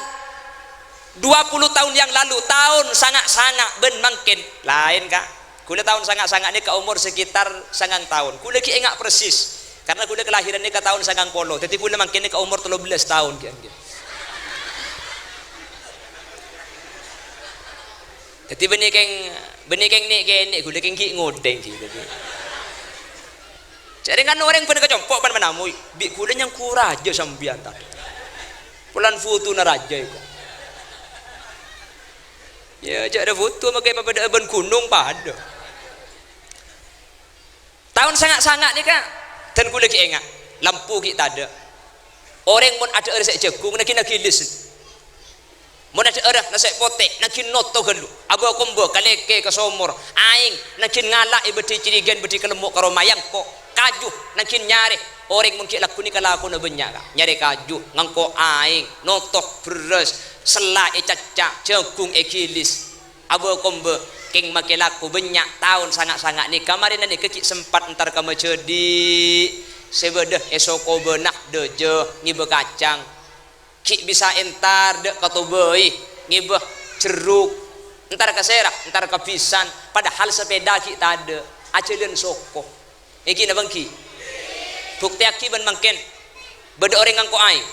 20 tahun yang lalu tahun sangat-sangat ben mangkin lain ka kula tahun sangat-sangat ni ka umur sekitar 9 tahun kula ki ingat persis karena kula kelahiran ni ka tahun 90 jadi kula mangkin ni ka umur 13 tahun kian jadi benih keng ni kene kula keng ki ngodeng ki jadi kan orang pada kecompok pan menamui bi kulen yang kuraja sambian tadi pulan foto na raja itu ya ada foto makai pada ban gunung pada tahun sangat-sangat ni kan dan kulen ki ingat lampu kita ada orang pun ada resek jagung nak kilis mun ada arah nasek potek nak noto gelu abu kombo kaleke ke somor aing nak ngalak ibeti cirigen beti kelemuk karo mayang kok kaju nakin nyari orang mungkin laku ni kalau aku nak banyak nyari kaju ngangko aing notok beras selai cacak jagung kilis abu kombe king make laku banyak tahun sangat-sangat ni kamarin ni kekik sempat entar kamu jadi sebedah esoko benak deje ngibe kacang ki bisa entar dek katobei ngibe jeruk entar keserak entar kepisan padahal sepeda kita ada acelen soko iki na bangki bukti aki ban mangken beda orang ngangko aing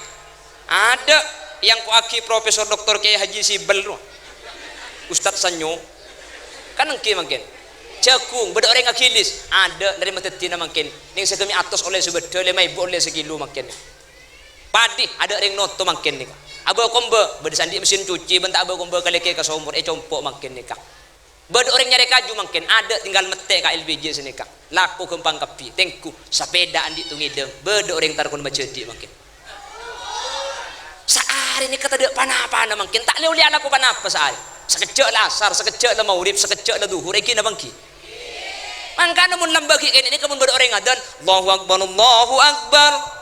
ada yang ko aki Profesor Dr. Kiai Haji Sibel Ustaz Sanyo kan engki mangken jagung beda orang ngakilis ada dari matetina mangken ning segemi atos oleh sebeda 5.000 oleh sekilo mangken padi ada orang noto mangken nika abo kombe beda sandi mesin cuci bentak abo kombe kaleke ka somor compok mangken nika beda orang nyari kaju mangken ada tinggal mete ka LBJ sini ka laku kempang kapi tengku sepeda andi tungideng beda orang tarkon macedi mangken saari ni kata dek panapa mangken tak leu lian aku panapa saari sekejap lah asar sekejap lah maurib sekejap lah duhur iki na bangki mangkana mun lambagi kene ni kamun beda orang adan Allahu akbar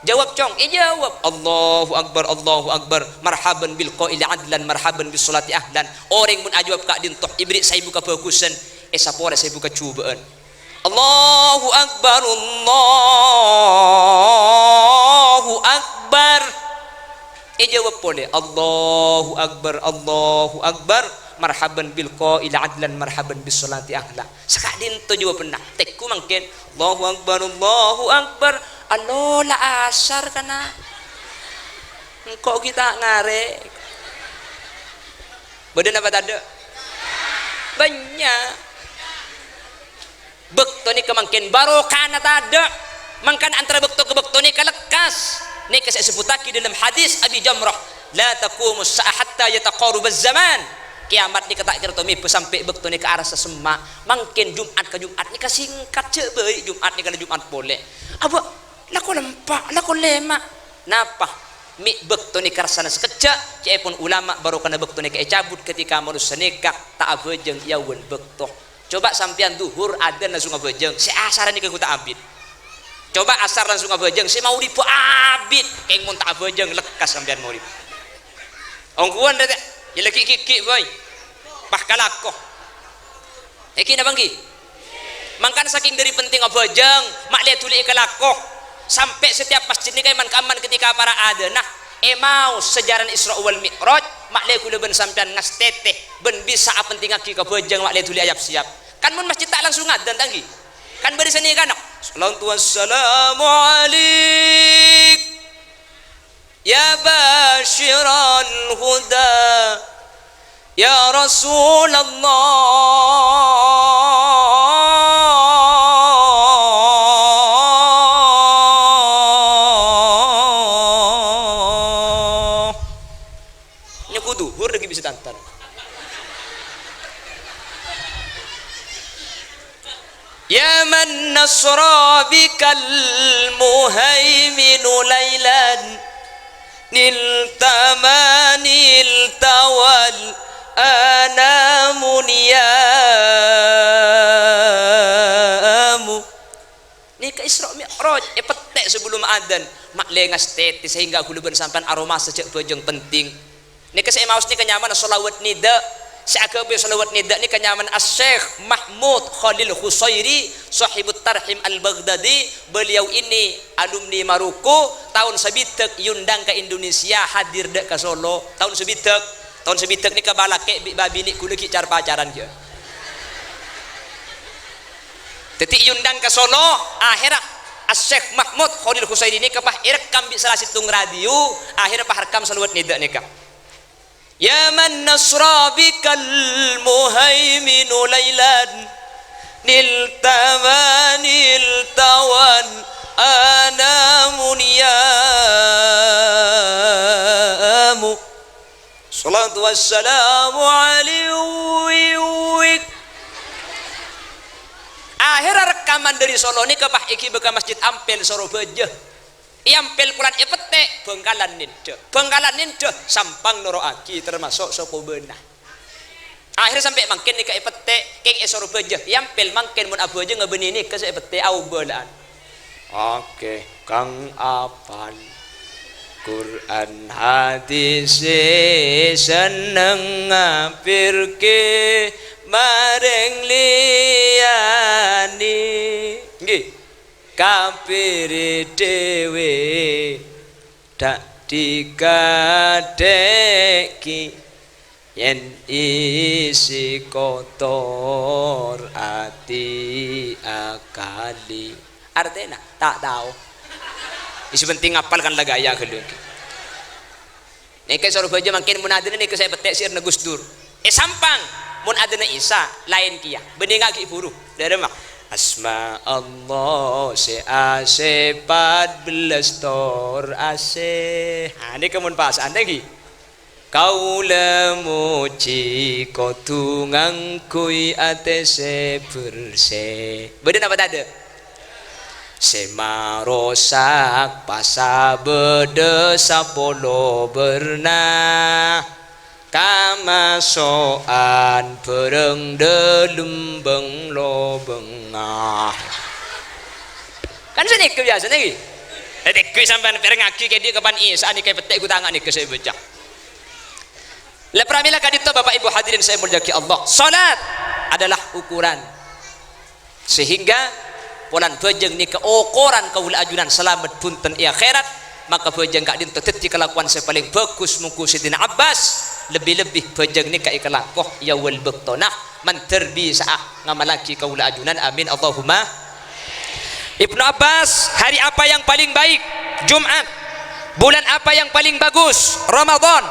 jawab cong jawab Allahu akbar marhaban bil qaili adlan marhaban bis salati ahlan orang mun ajawab kak dintoh ibrik saya buka fokusan sapore saya buka cubaan Allahu akbar jawab boleh Allahu akbar marhaban bil qaili adlan marhaban bis salati ahlan sakak dintoh jawab benak tekku mangken Allahu akbar alola asar kana engkau kita ngare badan apa tanda banyak bekto ni kemangkin barokana tada mangkan antara bekto ke bekto ni kalekas ni kasih sebutaki dalam hadis Abi Jamrah la taqumu as-sa'ah hatta yataqarubaz zaman. Kiamat ni kata kira tomi sampai bekto ni ke arah sesemak. Mungkin Jumat ke Jumat ni ka singkat je baik Jumat ni kana Jumat boleh. Aba lako lempak, lako lemak. Napa? Mi bekto ni karsana sekejap, cai pun ulama baru kana bekto ni cabut ketika manusia nikah tak abejeng yaun bekto. Coba sampean duhur ada langsung abejeng, si asar ni ke tak abid. Coba asar langsung abejeng, si mau dipo abid, keng mun tak abejeng lekas sampean mau dipo. Ongkuan dah tak? Ya lagi kiki boy. Pah kalako. Eki na banggi. Mangkan saking dari penting abejeng, mak lihat tuli kalako. Sampai setiap masjid ni kay man kaman ketika para adanah mau sejarah Isra wal Mi'raj mak lihat kula ben sampean ngas teteh ben bisa apa penting aki kabejeng mak lihat tuli ayap siap. Kan mun masjid tak langsung adan tanggi. Kan bari seni kanak. Sallallahu wassalamu alaik. Ya basyiral huda ya Rasulullah. Nya kudu hur lagi bisa tantan. Ya man nasra bikal muhaiminu lailan niltamanil tawal anamuniyamu. Ni ke Isra Mi'raj petek sebelum adzan mak lengas tete sehingga aku leben sampean aroma sejak bejeng penting. Ni ke saya maus ni kenyaman selawat nida seakabe selawat nida ni kenyaman Asy-Syaikh Mahmud Khalil Khusairi sahibut tarhim al-Baghdadi. Beliau ini alumni Maroko tahun sebitek yundang ke Indonesia hadir dek ke Solo tahun sebitek ni ke balake babi ni kula ki car pacaran je tetik yundang ke Solo akhirnya Asy-Syaikh Mahmud Khalil Khusairi ni kapah irekam bi salah situng radio akhirnya pah rekam selawat nida ni ka ya man nasra bikal muhaiminu lailan niltamanil tawan anamuniyamu. Salatu wassalamu alaihi. Akhirnya rekaman dari Solo ni kepah iki beka masjid Ampel Sorobeja. Iampel pulan epete Bengkalan ninja sampang noroaki termasuk sopo benah. Akhirnya sampai mangkin ni ka epete keng Sorobeja. Iampel mangkin mun abu aja ngebeni ni ke epete au belaan. Oke, kang apan Quran hadis seneng ngapirke mareng liyani nggih kafir dhewe dak digadeki yen isi kotor ati akali. Artinya tak tahu. Isu penting ngapalkan lagaya gelung. Nek Sorobeja makin mun adene nek saya petek sir Gus Dur. Sampang mun adene Isa lain kia. Bening aki buruh. Dari mak asma Allah se ase 14 tor ase. Ha ni kemun pas anda ki. Kaula muci kotungang kui atese berse. Beden apa tadi? Semarosak pasabede sapolo berna kamasoan pereng delum benglo bengah. Kan sini kebiasaan lagi. Jadi kui sampai pereng aki kayak dia kapan Isa ni kayak petek ku tangan ni ke saya baca. Lepramila kadito Bapak Ibu hadirin saya muliakan Allah. Salat adalah ukuran sehingga polan bejeng ni keokoran kaula ajunan selamat punten i akhirat maka bejeng kak dinto teti kelakuan saya paling bagus muku Sidina Abbas lebih-lebih bejeng ni kak ikalakoh ya wal bektonah man terbi saah ngamalaki kaula ajunan amin Allahumma. Ibnu Abbas, hari apa yang paling baik? Jumat. Bulan apa yang paling bagus? Ramadan.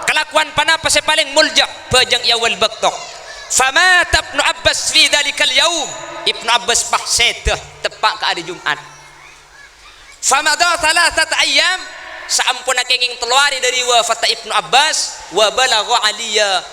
Kelakuan panapa saya paling muljah? Bejeng ya wal bektoh. Famata Ibnu Abbas fi dalikal yaum. Ibnu Abbas bahsetah tepat ke hari Jumat. Famada 3 ayyam saampun kenging teluari dari wafat Ibnu Abbas wa balagha Aliya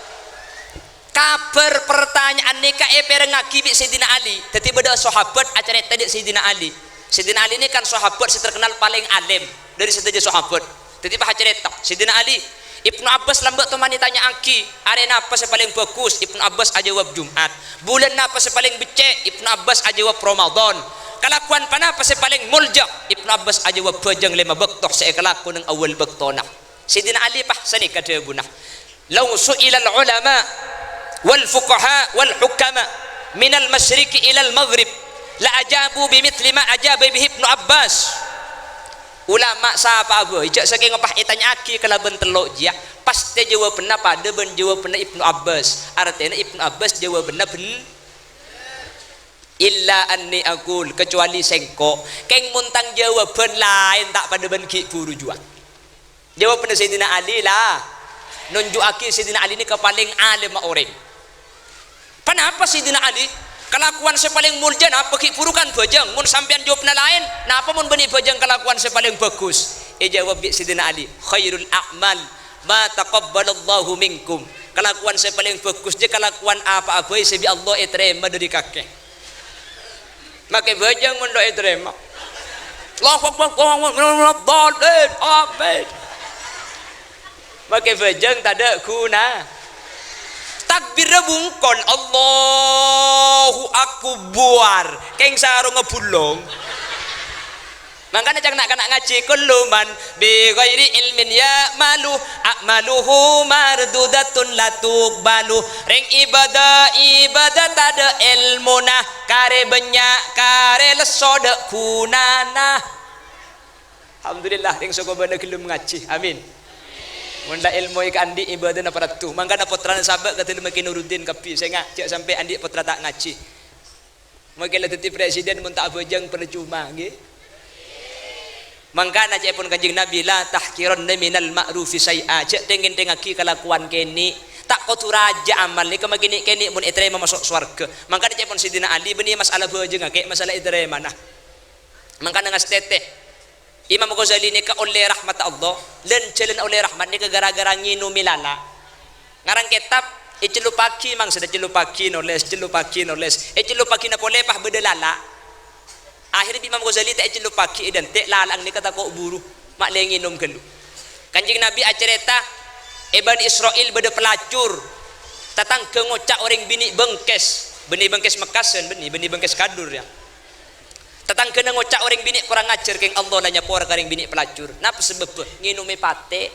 kabar pertanyaan nikah perengaki bi Sayyidina Ali dadi beda sahabat acara tadi Sayyidina Ali. Sayyidina Ali ini kan sahabat terkenal paling alim dari setiap sahabat. Dadi bah cerita Sayyidina Ali Ibnu Abbas lambat teman ditanya aki arena apa yang paling bagus Ibnu Abbas ajawab Jumat. Bulan apa yang paling becek Ibnu Abbas ajawab Ramadan. Kelakuan pana apa yang paling muljak Ibnu Abbas ajawab bajang 5 baktoh saya kelakuan ng awal baktona. Sayyidina Ali pah sani kadebunah law su'ila al ulama wal fuqaha wal hukama min al masyriqi ila al maghrib la ajabu bimithli ma ajaba bihi Ibnu Abbas. Ulama sapa apa ijak saking ngepah itanya aki kalaban telok dia pasti jawabanna pada ben jawabanna Ibnu Abbas. Artinya Ibnu Abbas jawabanna ben illa anni aqul kecuali sengko keng muntang jawaban lain tak pada ben ki buru jua. Jawaban Sayyidina Ali lah nunjuk aki Sayyidina Ali ini kepaling alim orang. Kenapa Sayyidina Ali kelakuan sepaling mulja napa ki purukan bajang mun sampean jawabna lain napa mun beni bajang kelakuan sepaling bagus jawab bi Sayyidina Ali khairul a'mal ma taqabbalallahu minkum kelakuan sepaling bagus je kelakuan apa-apa sebi Allah terima dari kakek make bajang mun do terima Allahu akbar boleh amin make bajang tak ada guna takbir bungkon Allahu akbar keng sarung ngebulong makanya jangan nak ngaji kuluman bi ghairi ilmin ya malu akmaluhu mardudatun latuqbalu ring ibadah tada ilmuna kare banyak kare lesode kunana. Alhamdulillah ring soko benda gelem ngaji amin. Munda ilmu ik andi ibadah na paratu mangkana putra sahabat kata makin nurutin kapi saya ngajak sampai andi putra tak ngaji makin dadi presiden mun tak bajang percuma nggih mangkana cek pun kanjeng Nabi la tahkiran minal ma'rufi say'a cek tengin tengaki kelakuan kene tak kotu raja amal ni kemagini kene mun itrema masuk swarga mangkana cek pun Sidina Ali beni masalah bajang akeh masalah itrema nah mangkana ngasteteh Imam Ghazali ni ka oleh rahmat Allah len jalan oleh rahmat ni ka gara-gara nginu milala ngarang kitab icelupaki mang sada celupaki noles icelupaki na pole pah bedelala akhir Imam Ghazali ta icelupaki dan te lalang ni kata ko buru mak le nginum gelu kanjing Nabi acerita Bani Israel bede pelacur tatang ke ngocak orang bini bengkes mekasen beni bengkes kadur ya tatang kena ngocak orang bini kurang ngajar keng Allah nanya por karing bini pelacur napa sebab nginumi pate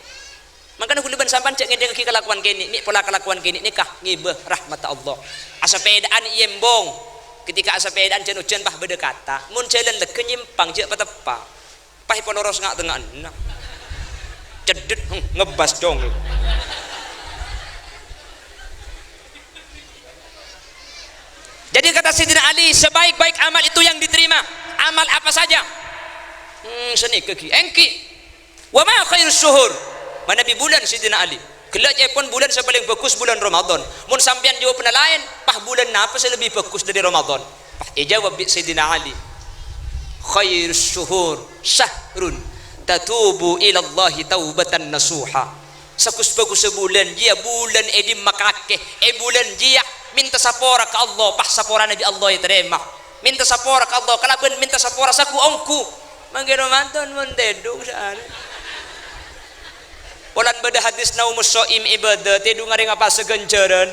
makanya kuliban sampan cek ngedeng kelakuan kini ni pola kelakuan kini nikah ngibah rahmat Allah asa pedaan yembong ketika asa pedaan jan ujan pah berdekata mun jalan lek nyimpang je patepa pah ponoros ngak tengah enak cedet ngebas dong jadi kata Sayyidina Ali sebaik-baik amal itu yang diterima amal apa saja seni keki engki wa ma khairus syuhur mana bi bulan Sayyidina Ali kelak pun bulan paling bagus bulan Ramadan mun sampean jawab lain pah bulan apa lebih bagus dari Ramadan pah jawab bi Sayyidina Ali khairus syuhur syahrun tatubu ila Allah taubatan nasuha sakus-bagus sebulan dia bulan edim makake bulan dia minta sapora ke Allah pah sapora Nabi Allah ya terima minta sapora ke Allah kalau ben minta sapora saku ongku mangge Ramadan mun tedung sare polan beda hadis naumus shaim ibadah tedung ngaring apa segenjeren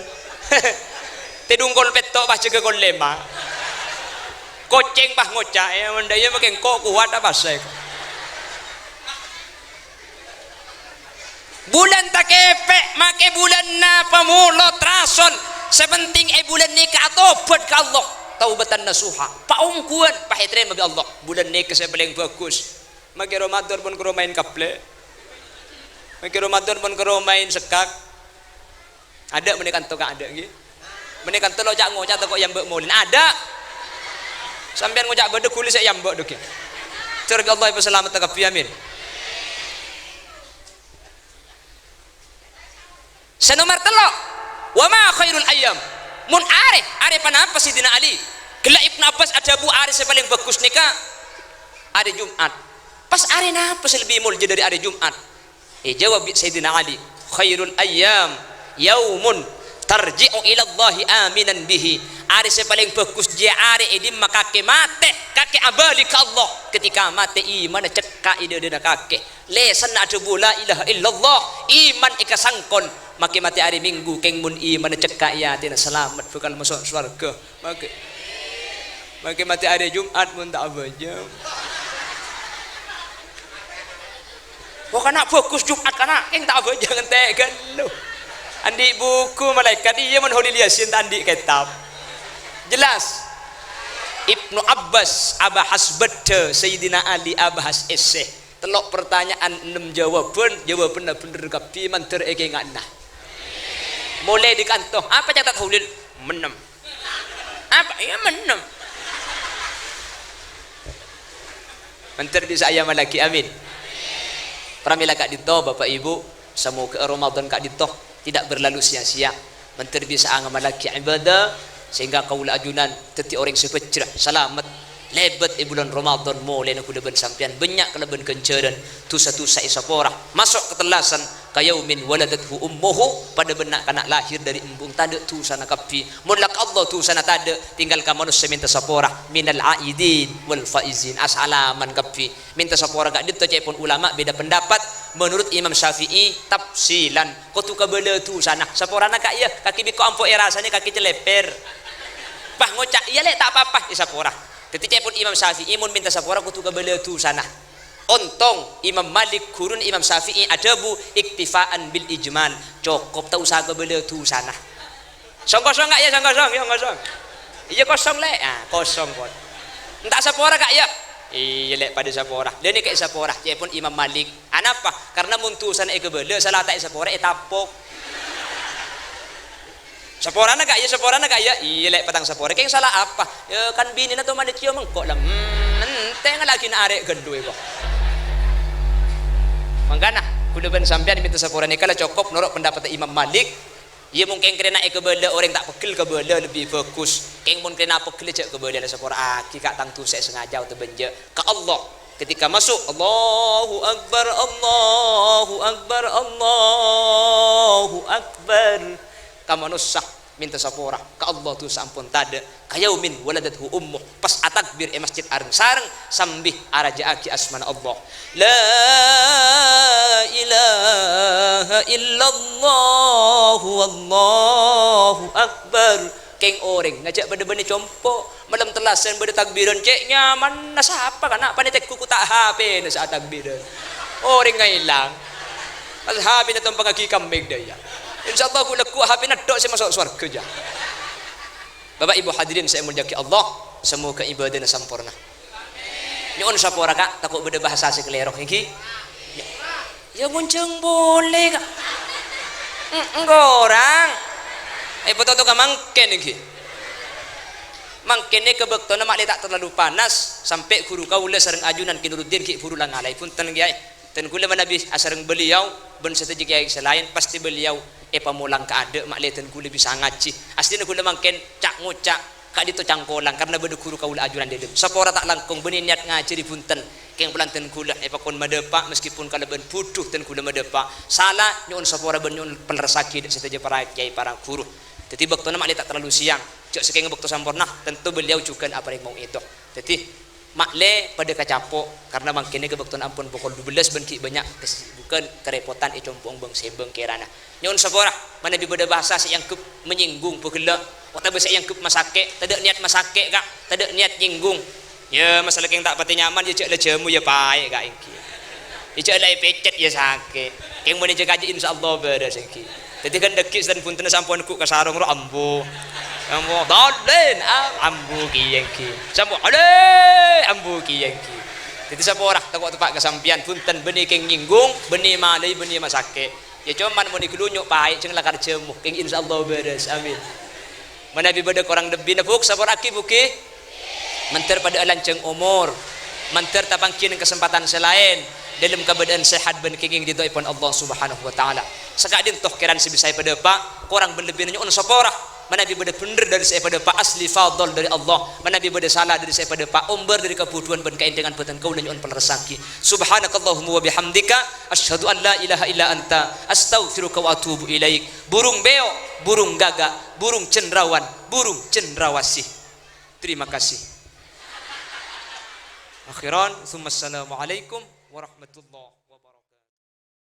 tedung kol petok bah jaga kol lema koceng bah ngocak ya mendaya makin kok kuat apa sek bulan tak kepek make bulan na pamulot rason sepenting bulan nikah tobat ke Allah taubatan nasuha paungkuan pahitren bagi Allah bulan nikah saya paling bagus maki Ramadan pun kero main kaple maki Ramadan pun kero main sekak ada menekan to ada nggih menekan to lojak ngocak to kok yambek mulin ada sampean ngocak bede kulis saya yambek dok surga Allah ibu selamat takafi amin senomor telok wa ma khairul ayyam mun are panapa Sidina Ali kelak Ibnu Abbas ada bu are paling bagus nikah hari Jumat Pas hari apa lebih mulia dari hari Jumat? Jawab Sayyidina Ali, khairul ayyam yaumun tarji'u ila Allahi aminan bihi. Hari paling bagus dia hari ini maka kake mate kake abali ke Allah. Ketika mate iman cekak ide dena kake lesan ada bola ilaha illallah iman ika sangkon maki mate hari Minggu keng mun iman cekak ya tina selamat bakal masuk surga. Maki mate hari Jumat mun tak abaja. Wah kana fokus Jumat kana keng tak abaja ngentekan lu. Andi buku malaikat iya mun holil yasin andi kitab. Jelas Ibnu Abbas abahas beda Sayyidina Ali abahas eseh telok pertanyaan 6 jawaban bener kapi manter eke ngana mulai di kantong apa catat hulil menem apa ya menem manter di saya malaki amin pramila kak dito bapak ibu semoga Ramadan kak dito tidak berlalu sia-sia manter bisa angamalaki ibadah sehingga kaula ajunan teti orang sepecrah selamat lebat bulan Ramadan mulai nak leban sampian banyak keleban kencaran tusa-tusa isapora masuk ke telasan kayaumin waladathu ummuhu pada benak kanak lahir dari embung tade tu sana kapi mulak Allah tu sana tade tinggal ka manusia minta sapora minal aidin wal faizin asalaman kapi minta sapora gak dit pun ulama beda pendapat menurut Imam Syafi'i tafsilan kotu kabele tu sana sapora nak ya kaki biko ampo rasanya kaki celeper pah ngocak iya lek tak apa-apa isapora ketika pun Imam Syafi'i mun minta sapora kutu kabele tu sana ontong Imam Malik kurun Imam Syafi'i adabu iktifaan bil ijmal cukup tak usah kabele tu sana kosong gak ya kosong iya kosong lek kosong kot entak sapora gak ya iya lek pada sapora dan ini kayak sapora ya pun Imam Malik anapa karena muntusan kabele salah tak sapora tapok Sapora na kaya iya lek patang sapora keng salah apa ya kan bini na to manit yo mengkok lang tengah lagi na arek gendoy kok mangkana kudu ben sampean minta sapora ni kala cukup norok pendapat Imam Malik iya mungkin kena kebele orang tak pegel kebele lebih bagus keng mun kena pegel cek kebele la sapora aki kak tang tu sek sengaja atau benje ka Allah ketika masuk Allahu akbar Allahu akbar Allahu akbar kamanusah minta sapora ka Allah tu sampun tada kayaumin waladathu ummuh pas atakbir masjid areng sareng sambih arajaaki asmana Allah la ilaha illallah wallahu akbar keng oreng ngajak benda-benda compo malam telasan benda takbiran cek nyaman na siapa kana panitek kuku tak HP na saat takbiran oreng ngailang pas HP na tong pangagi kambing daya insyaallah aku laku HP na dok saya masuk surga aja. Bapak Ibu hadirin saya muliakan Allah, semoga ibadah sempurna. Nyuwun sapora kak, takut beda bahasa sekelerok iki. Ya muncung boleh kak. Enggak orang. Betul tu mangken iki. Mangkene kebektona mak tak terlalu panas sampai guru kaula sareng ajunan Kinuruddin ki guru lang alai punten kiai. Dan kula manabi asareng beliau ben setuju kiai selain pasti beliau pamulang ka ade mak leten kula bisa ngaji asline kula mangken cak ngucak kak dito cangkolang karena beda guru kaula ajuran dedem sapora tak langkung benih niat ngaji di punten keng pelanten kula pakon madepa meskipun kala ben butuh ten kula madepa salah nyuun sapora ben nyuun penersaki setuju para kiai para guru jadi baktona mak tak terlalu siang cek sekeng bakto sampurna tentu beliau juga apa yang mau itu jadi makle pada kacapo karena mangkene kebakton ampun pukul 12 benki banyak kesibukan kerepotan compong bang sebeng kerana nyon sapora mana di beda bahasa yang ke menyinggung pegela waktu bahasa yang ke masake tidak niat masake kak tidak niat nyinggung ya masalah yang tak pati nyaman ya cek le jemu ya baik kak ingki ya cek le pecet ya sake yang mau dicek aja insyaallah beres ingki jadi kan dekis dan punten sampun ku kasarung ro ambo ambo dalen ambu kiyengki sampo ale ambu kiyengki jadi sapora tak waktu pak kesampian punten benih keng nyinggung benih malai benih masake ya cuman mau dikelunyuk baik ceng lakar jemu keng insyaallah beres amin mana bi beda orang lebih nafuk sapora aki buki menter pada lanceng umur menter tapangkin kesempatan selain dalam keadaan sehat ben kenging didoipun Allah Subhanahu wa taala sakadin toh kiran sebisai pada pak kurang berlebih nyuun sapora mana bi bade bener dari saya pada Pak asli fadl dari Allah, mana bi bade salah dari saya pada Pak umber dari kebutuhan ben kaendengan beten kau dan nyon penersaki. Subhanakallahumma wa bihamdika asyhadu an la ilaha illa anta astaghfiruka wa atubu ilaik. Burung beo, burung gagak, burung cendrawan, burung cendrawasih. Terima kasih. Akhiran, assalamualaikum warahmatullahi